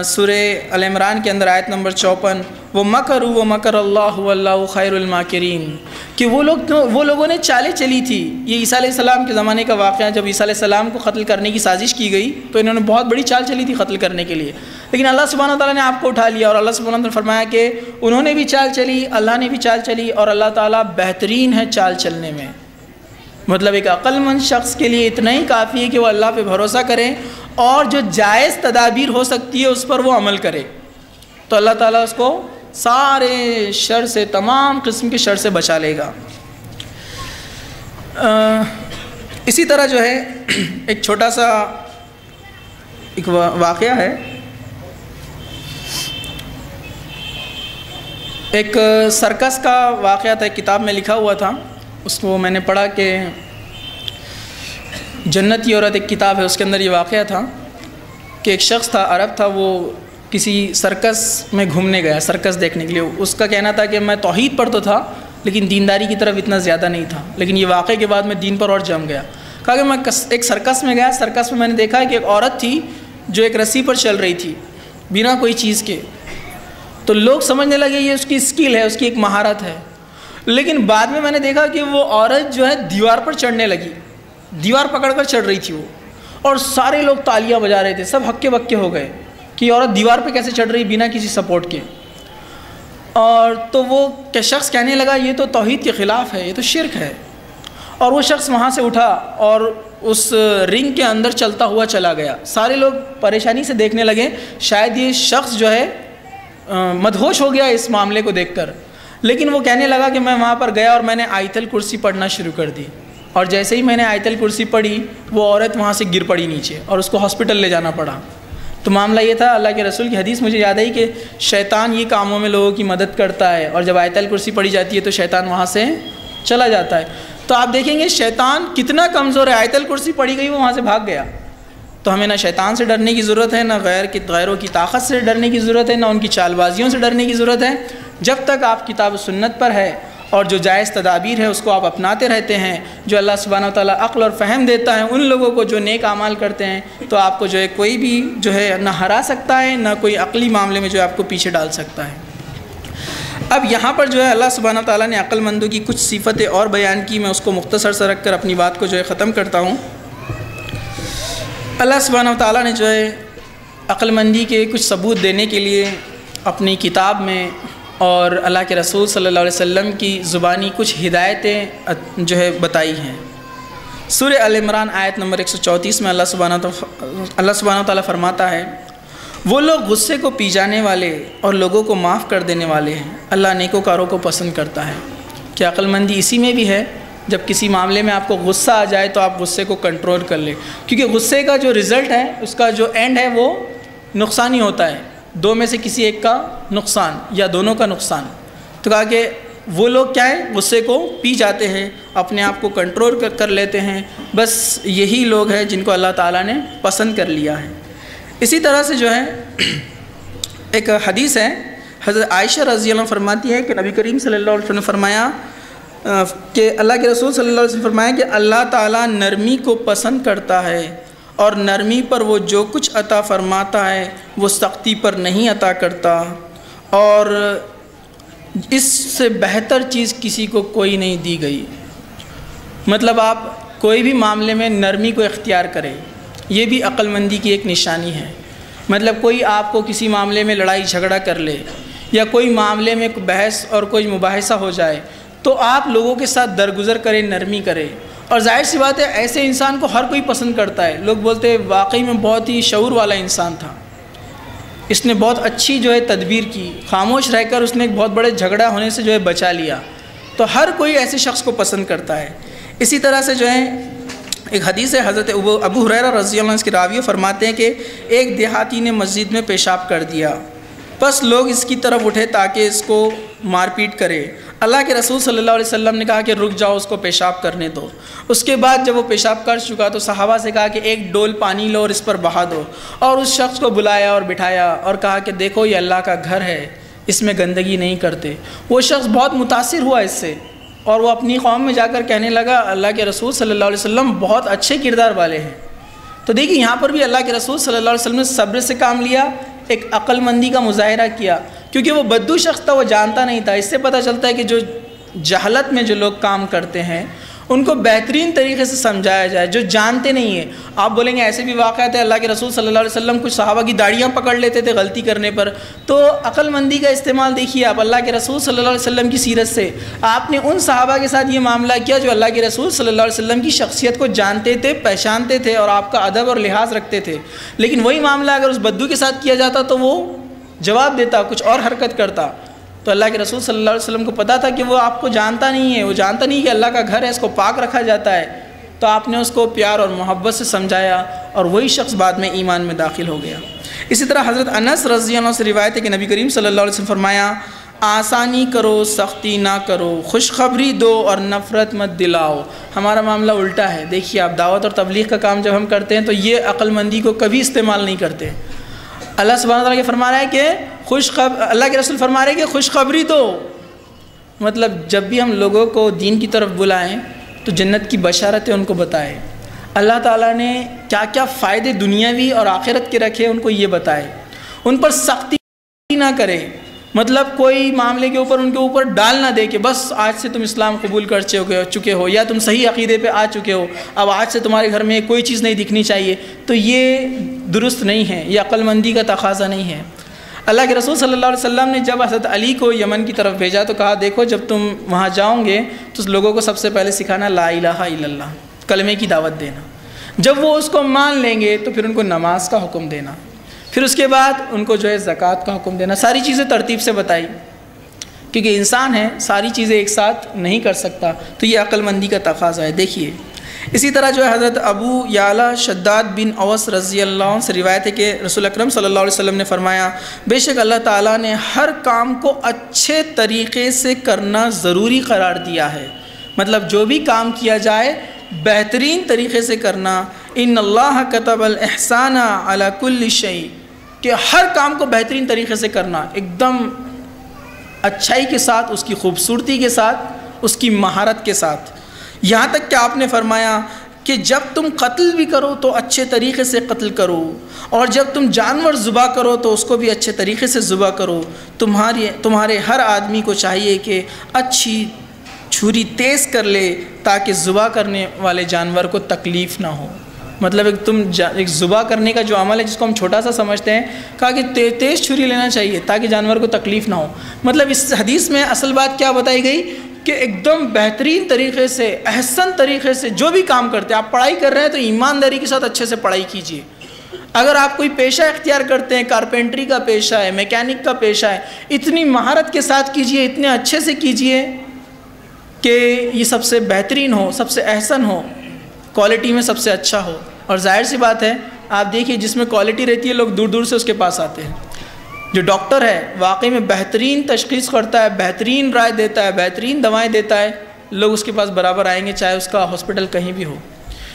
سورہ ال عمران کے اندر آیت نمبر 54 وَمَكَرُوا وَمَكَرَ اللَّهُ وَاللَّهُ خَيْرُ الْمَاكِرِينَ، کہ وہ لوگوں نے چالیں چلی تھی۔ یہ عیسیٰ علیہ السلام کے زمانے کا واقعہ، جب عیسیٰ علیہ السلام کو قتل کرنے کی سازش کی گئی تو انہوں نے بہت بڑی چال چلی تھی قتل کرنے کے لیے، لیکن اللہ سبحانہ تعالیٰ نے آپ کو اٹھا لیا، اور اللہ سبحانہ تعالیٰ نے فرمایا کہ انہوں نے بھی چال چلی، اللہ نے بھی چال چلی، اور اللہ تعالیٰ بہترین ہے چال چلنے میں۔ مطلب ایک عقل مند شخص کے لیے اتنا ہی کافی ہے کہ وہ اللہ پہ بھروسہ کرے اور جو جائز تدابیر ہو سکتی ہے اس پر وہ عمل کرے، تو اللہ تعالیٰ اس کو سارے شر سے، تمام قسم کے شر سے بچا لے گا۔ اسی طرح جو ہے ایک چھوٹا سا ایک واقعہ ہے، ایک سرکس کا واقعہ تھا، ایک کتاب میں لکھا ہوا تھا، اس کو میں نے پڑھا کہ جنتی عورت ایک کتاب ہے، اس کے اندر یہ واقعہ تھا کہ ایک شخص تھا، عرب تھا، وہ کسی سرکس میں گھومنے گیا، سرکس دیکھنے کے لیے۔ اس کا کہنا تھا کہ میں توحید پر تو تھا لیکن دینداری کی طرف اتنا زیادہ نہیں تھا، لیکن یہ واقعے کے بعد میں دین پر اور جم گیا۔ کہا کہ میں ایک سرکس میں گیا، سرکس میں نے دیکھا کہ ایک عورت تھی جو ایک رسی پر چل رہی تھی بنا کوئی چیز کے، تو لوگ سمجھنے لگے یہ اس کی اسکل ہے، اس کی ایک مہارت ہے، لیکن بعد میں نے دیکھا کہ وہ عورت جو ہے دیوار پر چڑھنے لگی، دیوار پکڑ کر چڑھ رہی تھی وہ، اور سارے لوگ تالیاں بجا رہے تھے، سب ہکے بکے ہو گئے کہ عورت دیوار پہ کیسے چڑھ رہی بنا کسی سپورٹ کے. اور تو وہ شخص کہنے لگا یہ تو توحید کے خلاف ہے، یہ تو شرک ہے. اور وہ شخص وہاں سے اٹھا اور اس رنگ کے اندر چلتا ہوا چلا گیا. سارے لوگ پریشانی سے دیکھنے لگے، شاید یہ شخص جو ہے مدہوش ہو گیا اس معاملے کو دیکھ کر. لیکن وہ کہنے لگا کہ میں وہاں پر گیا اور میں نے آیت الکرسی پڑھنا شروع کر دی، اور جیسے ہی میں نے آیت الکرسی پڑھی وہ عورت وہاں سے گر پڑی نیچے اور اس کو ہاسپٹل لے جانا پڑا. تو معاملہ یہ تھا، اللہ کے رسول کی حدیث مجھے یاد آئی کہ شیطان یہ کاموں میں لوگوں کی مدد کرتا ہے، اور جب آیت الکرسی پڑھی جاتی ہے تو شیطان وہاں سے چلا جاتا ہے. تو آپ دیکھیں گے شیطان کتنا کمزور ہے، آیت الکرسی پڑھی گئی وہ وہاں سے بھاگ گیا. تو ہمیں نہ شیطان سے ڈرنے کی ضرورت ہے، نہ غیروں کی طاقت سے ڈرنے کی ضرورت ہے، نہ ان کی چال بازیوں سے ڈرنے کی ضرورت ہے. جب تک آپ کتاب و سنت پر ہے اور جو جائز تدابیر ہے اس کو آپ اپناتے رہتے ہیں، جو اللہ سبحانہ وتعالیٰ عقل اور فہم دیتا ہے ان لوگوں کو جو نیک اعمال کرتے ہیں، تو آپ کو جو ہے کوئی بھی جو ہے نہ ہرا سکتا ہے، نہ کوئی عقلی معاملے میں جو ہے آپ کو پیچھے ڈال سکتا ہے. اب یہاں پر جو ہے اللہ سبحانہ وتعالیٰ نے عقل مندوں کی کچھ صفتیں اور بیان کی، میں اس کو مختصر سے رکھ کر اپنی بات کو جو ہے ختم کرتا ہوں. اللہ سبحانہ وتعالیٰ نے جو ہے عقل مندی کے کچھ ثبوت دینے کے لیے اپنی کتاب میں اور اللہ کے رسول صلی اللہ علیہ وسلم کی زبانی کچھ ہدایتیں جو ہے بتائی ہیں. سورہ ال عمران آیت نمبر 134 میں اللہ سبحانہ وتعالیٰ فرماتا ہے، وہ لوگ غصے کو پی جانے والے اور لوگوں کو معاف کر دینے والے ہیں، اللہ نیکوکاروں کو پسند کرتا ہے. کیا عقل مندی اسی میں بھی ہے؟ جب کسی معاملے میں آپ کو غصہ آ جائے تو آپ غصے کو کنٹرول کر لیں، کیونکہ غصے کا جو رزلٹ ہے، اس کا جو اینڈ ہے وہ نقصان ہی ہوتا ہے، دو میں سے کسی ایک کا نقصان یا دونوں کا نقصان. تو کہا کہ وہ لوگ کیا ہے، غصے کو پی جاتے ہیں، اپنے آپ کو کنٹرول کر لیتے ہیں، بس یہی لوگ ہیں جن کو اللہ تعالیٰ نے پسند کر لیا ہے. اسی طرح سے جو ہے ایک حدیث ہے، حضرت عائشہ رضی اللہ عنہ فرماتی ہے کہ نبی کریم صلی اللہ علیہ وسلم نے فرمایا کہ اللہ کے رسول صلی اللہ علیہ وسلم فرمایا کہ اللہ تعالیٰ نرمی کو پسند کرتا ہے، اور نرمی پر وہ جو کچھ عطا فرماتا ہے وہ سختی پر نہیں عطا کرتا، اور اس سے بہتر چیز کسی کو کوئی نہیں دی گئی. مطلب آپ کوئی بھی معاملے میں نرمی کو اختیار کریں، یہ بھی عقل مندی کی ایک نشانی ہے. مطلب کوئی آپ کو کسی معاملے میں لڑائی جھگڑا کر لے، یا کوئی معاملے میں بحث اور کوئی مباحثہ ہو جائے، تو آپ لوگوں کے ساتھ درگزر کریں، نرمی کریں. اور ظاہر سی بات ہے ایسے انسان کو ہر کوئی پسند کرتا ہے. لوگ بولتے ہیں واقعی میں بہت ہی شعور والا انسان تھا، اس نے بہت اچھی جو ہے تدبیر کی، خاموش رہ کر اس نے ایک بہت بڑے جھگڑا ہونے سے جو ہے بچا لیا. تو ہر کوئی ایسے شخص کو پسند کرتا ہے. اسی طرح سے جو ہے ایک حدیث ہے، حضرت ابو ہریرہ رضی اللہ عنہ اس کے راوی فرماتے ہیں کہ ایک دیہاتی نے مسجد میں پیشاب کر دیا، بس لوگ اس کی طرف اٹھے تاکہ اس کو مار پیٹ کرے. اللہ کے رسول صلی اللہ علیہ وسلم نے کہا کہ رک جاؤ، اس کو پیشاب کرنے دو. اس کے بعد جب وہ پیشاب کر چکا تو صحابہ سے کہا کہ ایک ڈول پانی لو اور اس پر بہا دو، اور اس شخص کو بلایا اور بٹھایا اور کہا کہ دیکھو یہ اللہ کا گھر ہے، اس میں گندگی نہیں کرتے. وہ شخص بہت متاثر ہوا اس سے، اور وہ اپنی قوم میں جا کر کہنے لگا اللہ کے رسول صلی اللہ علیہ وسلم بہت اچھے کردار والے ہیں. تو دیکھیں یہاں پر بھی اللہ کے رسول صلی اللہ علیہ وسلم نے صبر سے کام لیا، ایک عقل مندی کا مظاہرہ کیا، کیونکہ وہ بدو شخص تھا، وہ جانتا نہیں تھا. اس سے پتہ چلتا ہے کہ جو جہالت میں جو لوگ کام کرتے ہیں ان کو بہترین طریقے سے سمجھایا جائے. جو جانتے نہیں ہیں، آپ بولیں گے ایسے بھی واقعات ہے اللہ کے رسول صلی اللہ علیہ وسلم کچھ صحابہ کی داڑیاں پکڑ لیتے تھے غلطی کرنے پر. تو عقل مندی کا استعمال دیکھیے آپ اللہ کے رسول صلی اللہ علیہ وسلم کی سیرت سے. آپ نے ان صحابہ کے ساتھ یہ معاملہ کیا جو اللہ کے رسول صلی اللہ علیہ وسلم کی شخصیت کو جانتے تھے، پہچانتے تھے اور آپ کا ادب اور لحاظ رکھتے تھے. لیکن وہی معاملہ اگر اس بدو کے ساتھ کیا جاتا تو وہ جواب دیتا، کچھ اور حرکت کرتا. تو اللہ کے رسول صلی اللہ علیہ وسلم کو پتہ تھا کہ وہ آپ کو جانتا نہیں ہے، وہ جانتا نہیں کہ اللہ کا گھر ہے، اس کو پاک رکھا جاتا ہے. تو آپ نے اس کو پیار اور محبت سے سمجھایا، اور وہی شخص بعد میں ایمان میں داخل ہو گیا. اسی طرح حضرت انس رضی اللہ عنہ سے روایت ہے کہ نبی کریم صلی اللہ علیہ وسلم فرمایا، آسانی کرو سختی نہ کرو، خوشخبری دو اور نفرت مت دلاؤ. ہمارا معاملہ الٹا ہے. دیکھیے آپ دعوت اور تبلیغ کا کام جب ہم کرتے ہیں تو یہ عقل مندی کو کبھی استعمال نہیں کرتے. اللہ سبحانہ وتعالیٰ یہ فرما رہا ہے کہ اللہ کے رسول فرما رہے ہیں کہ خوشخبری دو. مطلب جب بھی ہم لوگوں کو دین کی طرف بلائیں تو جنت کی بشارتیں ان کو بتائیں. اللہ تعالیٰ نے کیا کیا فائدے دنیاوی اور آخرت کے رکھے ان کو یہ بتائے. ان پر سختی نہ کرے. مطلب کوئی معاملے کے اوپر ان کے اوپر ڈال نہ دے کہ بس آج سے تم اسلام قبول کر چکے ہو یا تم صحیح عقیدے پہ آ چکے ہو، اب آج سے تمہارے گھر میں کوئی چیز نہیں دکھنی چاہیے، تو یہ درست نہیں ہے، یہ عقل مندی کا تقاضا نہیں ہے۔ اللہ کے رسول صلی اللہ علیہ وسلم نے جب حضرت علی کو یمن کی طرف بھیجا تو کہا دیکھو جب تم وہاں جاؤ گے تو لوگوں کو سب سے پہلے سکھانا لا الہ الا اللہ، کلمے کی دعوت دینا، جب وہ اس کو مان لیں گے تو پھر ان کو نماز کا حکم دینا، پھر اس کے بعد ان کو جو ہے زکوٰۃ کا حکم دینا، ساری چیزیں ترتیب سے بتائی، کیونکہ انسان ہے ساری چیزیں ایک ساتھ نہیں کر سکتا، تو یہ عقل مندی کا تقاضا ہے۔ دیکھیے اسی طرح جو ہے حضرت ابو یعلا شداد بن اوس رضی اللہ عنہ سے روایت ہے کہ رسول اکرم صلی اللہ علیہ وسلم نے فرمایا بے شک اللہ تعالیٰ نے ہر کام کو اچھے طریقے سے کرنا ضروری قرار دیا ہے، مطلب جو بھی کام کیا جائے بہترین طریقے سے کرنا، ان اللہ کتب الاحسان علی کل شیء، کہ ہر کام کو بہترین طریقے سے کرنا، ایک دم اچھائی کے ساتھ، اس کی خوبصورتی کے ساتھ، اس کی مہارت کے ساتھ، یہاں تک کہ آپ نے فرمایا کہ جب تم قتل بھی کرو تو اچھے طریقے سے قتل کرو، اور جب تم جانور ذبح کرو تو اس کو بھی اچھے طریقے سے ذبح کرو، تمہارے ہر آدمی کو چاہیے کہ اچھی چھری تیز کر لے تاکہ ذبح کرنے والے جانور کو تکلیف نہ ہو۔ مطلب ایک ذبح کرنے کا جو عمل ہے جس کو ہم چھوٹا سا سمجھتے ہیں، کہا کہ تیز چھری لینا چاہیے تاکہ جانور کو تکلیف نہ ہو۔ مطلب اس حدیث میں اصل بات کیا بتائی گئی کہ ایک دم بہترین طریقے سے، احسن طریقے سے جو بھی کام کرتے ہیں، آپ پڑھائی کر رہے ہیں تو ایمانداری کے ساتھ اچھے سے پڑھائی کیجیے، اگر آپ کوئی پیشہ اختیار کرتے ہیں، کارپینٹری کا پیشہ ہے، میکینک کا پیشہ ہے، اتنی مہارت کے ساتھ کیجیے، اتنے اچھے سے کیجیے کہ یہ سب سے بہترین ہو، سب سے احسن ہو، کوالٹی میں سب سے اچھا ہو۔ اور ظاہر سی بات ہے آپ دیکھیے جس میں کوالٹی رہتی ہے لوگ دور دور سے اس کے پاس آتے ہیں۔ جو ڈاکٹر ہے واقعی میں بہترین تشخیص کرتا ہے، بہترین رائے دیتا ہے، بہترین دوائیں دیتا ہے، لوگ اس کے پاس برابر آئیں گے چاہے اس کا ہاسپٹل کہیں بھی ہو۔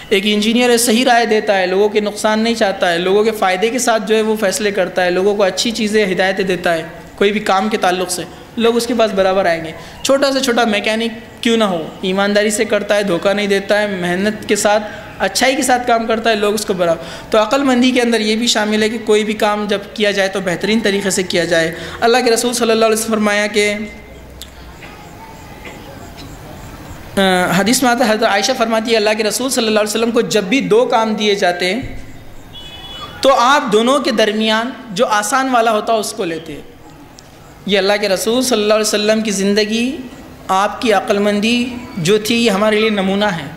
ایک انجینئر ہے صحیح رائے دیتا ہے، لوگوں کے نقصان نہیں چاہتا ہے، لوگوں کے فائدے کے ساتھ جو ہے وہ فیصلے کرتا ہے، لوگوں کو اچھی چیزیں ہدایتیں دیتا ہے کوئی بھی کام کے تعلق سے، لوگ اس کے پاس برابر آئیں گے۔ چھوٹا سے چھوٹا میکینک کیوں نہ ہو، ایمانداری سے کرتا ہے، دھوکہ نہیں دیتا ہے، محنت کے ساتھ اچھائی کے ساتھ کام کرتا ہے، لوگ اس کو برابر۔ تو عقل مندی کے اندر یہ بھی شامل ہے کہ کوئی بھی کام جب کیا جائے تو بہترین طریقے سے کیا جائے۔ اللہ کے رسول صلی اللہ علیہ وسلم فرمایا کہ حدیث میں آتا ہے، حضرت عائشہ فرماتی ہے اللہ کے رسول صلی اللہ علیہ وسلم کو جب بھی دو کام دیے جاتے تو آپ دونوں کے درمیان جو آسان والا ہوتا اس کو لیتے۔ یہ اللہ کے رسول صلی اللہ علیہ وسلم کی زندگی، آپ کی عقل مندی جو تھی یہ ہمارے لیے نمونہ ہے۔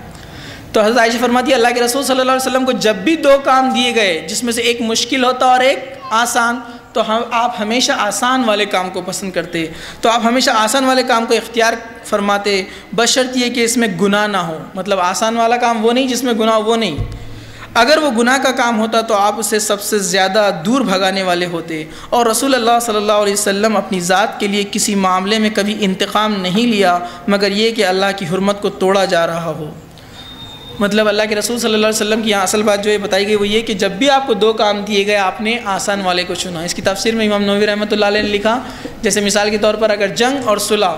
تو حضرت عائشہ فرماتی ہے اللہ کے رسول صلی اللہ علیہ وسلم کو جب بھی دو کام دیے گئے جس میں سے ایک مشکل ہوتا اور ایک آسان، تو آپ ہمیشہ آسان والے کام کو پسند کرتے، تو آپ ہمیشہ آسان والے کام کو اختیار فرماتے، بشرط یہ کہ اس میں گناہ نہ ہو۔ مطلب آسان والا کام وہ نہیں جس میں گناہ، وہ نہیں، اگر وہ گناہ کا کام ہوتا تو آپ اسے سب سے زیادہ دور بھگانے والے ہوتے۔ اور رسول اللہ صلی اللہ علیہ وسلم اپنی ذات کے لیے کسی معاملے میں کبھی انتقام نہیں لیا مگر یہ کہ اللہ کی حرمت کو توڑا جا رہا ہو۔ مطلب اللہ کے رسول صلی اللہ علیہ وسلم کی یہاں اصل بات جو یہ بتائی گئی وہ یہ کہ جب بھی آپ کو دو کام دیے گئے آپ نے آسان والے کو چنا۔ اس کی تفسیر میں امام نووی رحمۃ اللہ علیہ نے لکھا جیسے مثال کے طور پر اگر جنگ اور صلح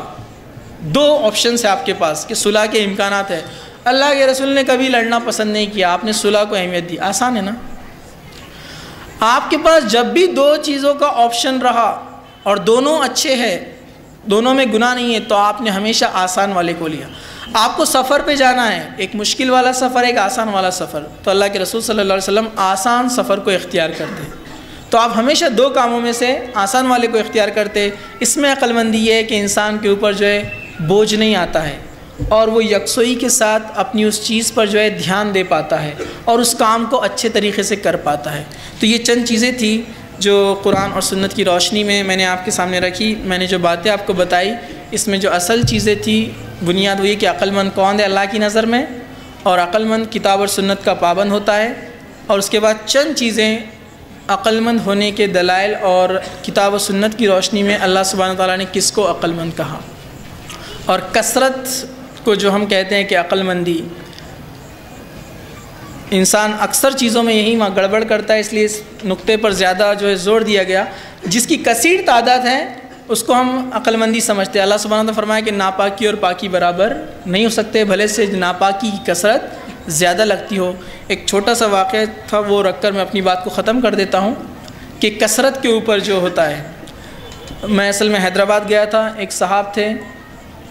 دو آپشنس ہیں آپ کے پاس کہ صلح کے امکانات ہے، اللہ کے رسول نے کبھی لڑنا پسند نہیں کیا، آپ نے صلح کو اہمیت دی، آسان ہے نا۔ آپ کے پاس جب بھی دو چیزوں کا آپشن رہا اور دونوں اچھے ہیں، دونوں میں گناہ نہیں ہے، تو آپ نے ہمیشہ آسان والے کو لیا۔ آپ کو سفر پہ جانا ہے، ایک مشکل والا سفر، ایک آسان والا سفر، تو اللہ کے رسول صلی اللہ علیہ وسلم آسان سفر کو اختیار کرتے، تو آپ ہمیشہ دو کاموں میں سے آسان والے کو اختیار کرتے۔ اس میں عقل مندی یہ ہے کہ انسان کے اوپر جو ہے بوجھ نہیں آتا ہے اور وہ یکسوئی کے ساتھ اپنی اس چیز پر جو ہے دھیان دے پاتا ہے اور اس کام کو اچھے طریقے سے کر پاتا ہے۔ تو یہ چند چیزیں تھیں جو قرآن اور سنت کی روشنی میں نے آپ کے سامنے رکھی۔ میں نے جو باتیں آپ کو بتائی اس میں جو اصل چیزیں تھیں بنیاد وہ یہ کہ عقل مند کون ہے اللہ کی نظر میں، اور عقل مند کتاب اور سنت کا پابند ہوتا ہے، اور اس کے بعد چند چیزیں عقل مند ہونے کے دلائل اور کتاب و سنت کی روشنی میں اللہ سبحانہ تعالیٰ نے کس کو عقل مند کہا۔ اور کثرت کو جو ہم کہتے ہیں کہ عقل مندی، انسان اکثر چیزوں میں یہی گڑبڑ کرتا ہے، اس لیے اس نقطے پر زیادہ جو ہے زور دیا گیا۔ جس کی کثیر تعداد ہے اس کو ہم عقل مندی سمجھتے ہیں۔ اللہ سبحانہ تعالیٰ فرمایا کہ ناپاکی اور پاکی برابر نہیں ہو سکتے، بھلے سے ناپاکی کی کثرت زیادہ لگتی ہو۔ ایک چھوٹا سا واقعہ تھا وہ رکھ کر میں اپنی بات کو ختم کر دیتا ہوں کہ کثرت کے اوپر جو ہوتا ہے، میں اصل میں حیدرآباد گیا تھا. ایک صاحب تھے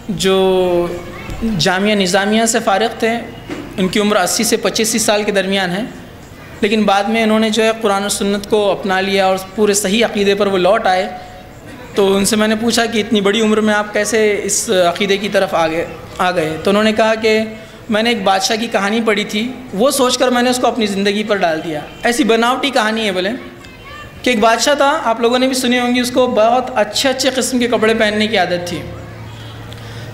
جو جامعہ نظامیہ سے فارغ تھے. ان کی عمر 80 سے 85 سال کے درمیان ہے، لیکن بعد میں انہوں نے جو ہے قرآن و سنت کو اپنا لیا اور پورے صحیح عقیدے پر وہ لوٹ آئے. تو ان سے میں نے پوچھا کہ اتنی بڑی عمر میں آپ کیسے اس عقیدے کی طرف آ گئے. تو انہوں نے کہا کہ میں نے ایک بادشاہ کی کہانی پڑھی تھی، وہ سوچ کر میں نے اس کو اپنی زندگی پر ڈال دیا. ایسی بناوٹی کہانی ہے بولے کہ ایک بادشاہ تھا، آپ لوگوں نے بھی سنی ہوں گی، اس کو بہت اچھے قسم کے کپڑے پہننے کی عادت تھی.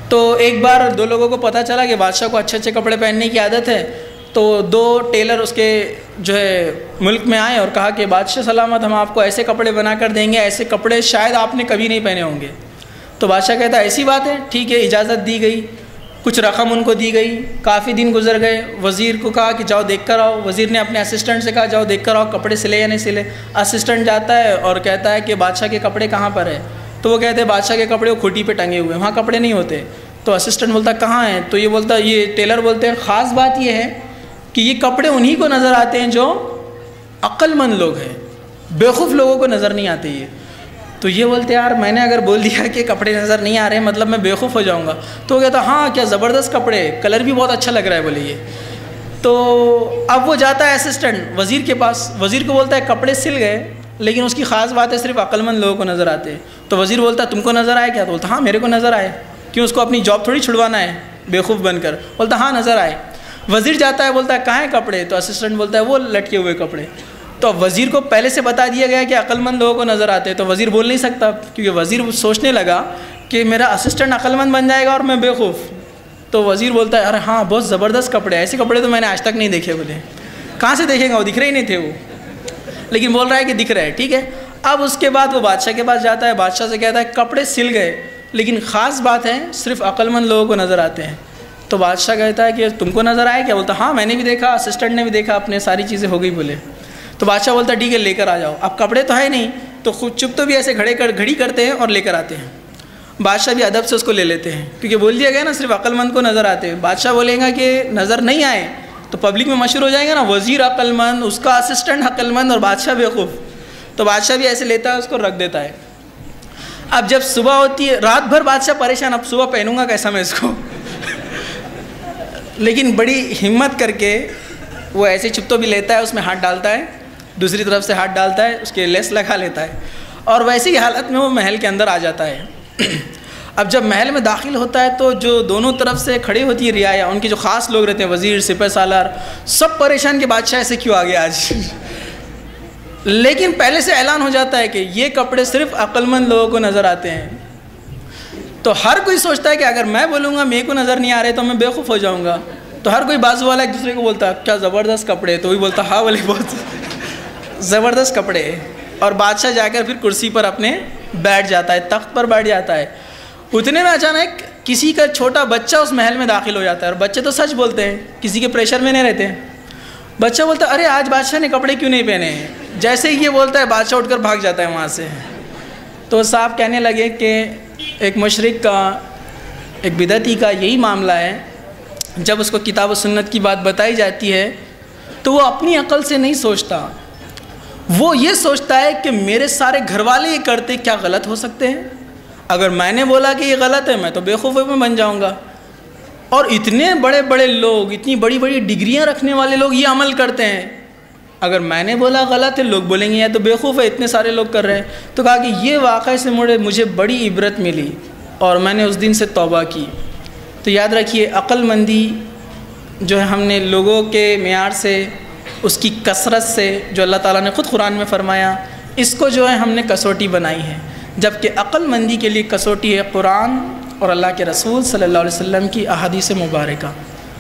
تو ایک بار 2 لوگوں کو پتہ چلا کہ بادشاہ کو اچھے کپڑے پہننے کی عادت ہے. تو 2 ٹیلر اس کے جو ہے ملک میں آئے اور کہا کہ بادشاہ سلامت، ہم آپ کو ایسے کپڑے بنا کر دیں گے، ایسے کپڑے شاید آپ نے کبھی نہیں پہنے ہوں گے. تو بادشاہ کہتا ہے ایسی بات ہے، ٹھیک ہے. اجازت دی گئی، کچھ رقم ان کو دی گئی. کافی دن گزر گئے. وزیر کو کہا کہ جاؤ دیکھ کر آؤ. وزیر نے اپنے اسسٹنٹ سے کہا جاؤ دیکھ کر آؤ کپڑے سلے یا نہیں سلے. اسسٹنٹ جاتا ہے اور کہتا ہے کہ بادشاہ کے کپڑے کہاں پر ہے؟ تو وہ کہتے ہیں بادشاہ کے کپڑے وہ کھوٹی پہ ٹنگے ہوئے ہیں، وہاں کپڑے نہیں ہوتے. تو اسسٹنٹ بولتا کہاں ہیں؟ تو یہ ٹیلر بولتے ہیں خاص بات یہ ہے کہ یہ کپڑے انہی کو نظر آتے ہیں جو عقل مند لوگ ہیں، بیوقوف لوگوں کو نظر نہیں آتے یہ. تو یہ بولتے یار میں نے اگر بول دیا کہ کپڑے نظر نہیں آ رہے ہیں مطلب میں بیوقوف ہو جاؤں گا. تو وہ کہتا ہاں کیا زبردست کپڑے، کلر بھی بہت اچھا لگ رہا ہے بولے یہ. تو اب وہ جاتا ہے اسسٹنٹ وزیر کے پاس. وزیر کو بولتا ہے کپڑے سل گئے لیکن اس کی خاص بات ہے صرف عقل مند لوگوں کو نظر آتے ہیں. تو وزیر بولتا ہے تم کو نظر آئے کیا؟ تو بولتا ہاں میرے کو نظر آئے. کیوں، اس کو اپنی جاب تھوڑی چھڑوانا ہے بیوقوف بن کر. بولتا ہاں نظر آئے. وزیر جاتا ہے بولتا ہے کہاں ہیں کپڑے؟ تو اسسٹنٹ بولتا ہے وہ لٹکے ہوئے کپڑے. تو وزیر کو پہلے سے بتا دیا گیا کہ عقل مند لوگوں کو نظر آتے ہیں. تو وزیر بول نہیں سکتا کیونکہ وزیر سوچنے لگا کہ میرا اسسٹنٹ عقل مند بن جائے گا اور میں بیوقوف. تو وزیر بولتا ہے ارے ہاں بہت زبردست کپڑے، ایسے کپڑے تو میں نے آج تک نہیں دیکھے. بولے کہاں سے دیکھیں گا، وہ دکھ رہے ہی نہیں تھے وہ، لیکن بول رہا ہے کہ دکھ رہے ہیں. ٹھیک ہے. اب اس کے بعد وہ بادشاہ کے پاس جاتا ہے. بادشاہ سے کہتا ہے کپڑے سل گئے لیکن خاص بات ہے صرف عقل مند لوگوں کو نظر آتے ہیں. تو بادشاہ کہتا ہے کہ تم کو نظر آئے کیا؟ بولتا ہاں میں نے بھی دیکھا، اسسٹنٹ نے بھی دیکھا، اپنے ساری چیزیں ہو گئی. بولے تو بادشاہ بولتا ہے ٹھیک ہے لے کر آ جاؤ. اب کپڑے تو ہے نہیں تو خود چپ تو بھی ایسے گھڑی کرتے ہیں اور لے کر آتے ہیں. بادشاہ بھی ادب سے اس کو لے لیتے ہیں کیونکہ بول دیا گیا نا صرف عقل مند کو نظر آتے ہیں. بادشاہ بولے گا کہ نظر نہیں آئے تو پبلک میں مشہور ہو جائے گا نا وزیر عقل مند، اس کا اسسٹنٹ عقل مند اور بادشاہ بیوقوف. تو بادشاہ بھی ایسے لیتا ہے، اس کو رکھ دیتا ہے. اب جب صبح ہوتی ہے رات بھر بادشاہ پریشان، اب صبح پہنوں گا کیسا میں اس کو لیکن بڑی ہمت کر کے وہ ایسے چپ تو بھی لیتا ہے، اس میں ہاتھ ڈالتا ہے، دوسری طرف سے ہاتھ ڈالتا ہے، اس کے لیس لگا لیتا ہے اور ویسی حالت میں وہ محل کے اندر آ جاتا ہے. اب جب محل میں داخل ہوتا ہے تو جو دونوں طرف سے کھڑی ہوتی ہے رعایا، ان کے جو خاص لوگ رہتے ہیں وزیر، سپہ سالار، سب پریشان کہ بادشاہ ایسے کیوں آ گیا آج. لیکن پہلے سے اعلان ہو جاتا ہے کہ یہ کپڑے صرف عقل مند لوگوں کو نظر آتے ہیں. تو ہر کوئی سوچتا ہے کہ اگر میں بولوں گا میرے کو نظر نہیں آ رہے تو میں بیوقوف ہو جاؤں گا. تو ہر کوئی بازو والا ایک دوسرے کو بولتا ہے کیا زبردست کپڑے، تو وہی بولتا ہاں بولے بہت زبردست کپڑے. اور بادشاہ جا کر پھر کرسی پر اپنے بیٹھ جاتا ہے، تخت پر بیٹھ جاتا ہے. اتنے میں اچانک کسی کا چھوٹا بچہ اس محل میں داخل ہو جاتا ہے. اور بچے تو سچ بولتے ہیں، کسی کے پریشر میں نہیں رہتے. بچہ بولتا ہے ارے آج بادشاہ نے کپڑے کیوں نہیں پہنے ہیں. جیسے ہی یہ بولتا ہے بادشاہ اٹھ کر بھاگ جاتا ہے وہاں سے. تو صاحب کہنے لگے کہ ایک مشرک کا، ایک بدعتی کا یہی معاملہ ہے. جب اس کو کتاب و سنت کی بات بتائی جاتی ہے تو وہ اپنی عقل سے نہیں سوچتا، وہ یہ سوچتا ہے کہ میرے سارے گھر والے یہ کرتے کیا غلط ہو سکتے ہیں. اگر میں نے بولا کہ یہ غلط ہے میں تو بیوقوف میں بن جاؤں گا. اور اتنے بڑے بڑے لوگ، اتنی بڑی بڑی ڈگریاں رکھنے والے لوگ یہ عمل کرتے ہیں. اگر میں نے بولا غلط ہے لوگ بولیں گے یہ تو بیوقوف ہے، اتنے سارے لوگ کر رہے ہیں. تو کہا کہ یہ واقعے سے مجھے بڑی عبرت ملی اور میں نے اس دن سے توبہ کی. تو یاد رکھیے عقل مندی جو ہے ہم نے لوگوں کے معیار سے، اس کی کثرت سے، جو اللہ تعالیٰ نے خود قرآن میں فرمایا، اس کو جو ہے ہم نے کسوٹی بنائی ہے. جبکہ عقل مندی کے لیے کسوٹی ہے قرآن اور اللہ کے رسول صلی اللہ علیہ وسلم کی احادیث مبارکہ.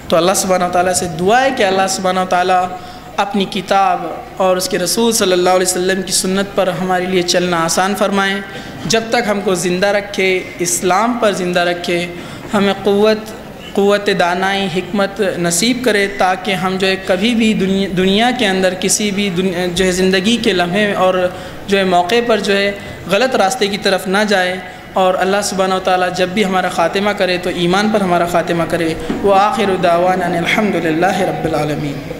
تو اللہ سبحانہ وتعالیٰ سے دعا ہے کہ اللہ سبحانہ وتعالیٰ اپنی کتاب اور اس کے رسول صلی اللہ علیہ وسلم کی سنت پر ہمارے لیے چلنا آسان فرمائیں. جب تک ہم کو زندہ رکھے، اسلام پر زندہ رکھے، ہمیں قوت دانائی، حکمت نصیب کرے تاکہ ہم جو ہے کبھی بھی دنیا کے اندر کسی بھی جو ہے زندگی کے لمحے اور جو ہے موقع پر جو ہے غلط راستے کی طرف نہ جائے. اور اللہ سبحانہ وتعالیٰ جب بھی ہمارا خاتمہ کرے تو ایمان پر ہمارا خاتمہ کرے. وآخر دعوانا الحمد للہ رب العالمین.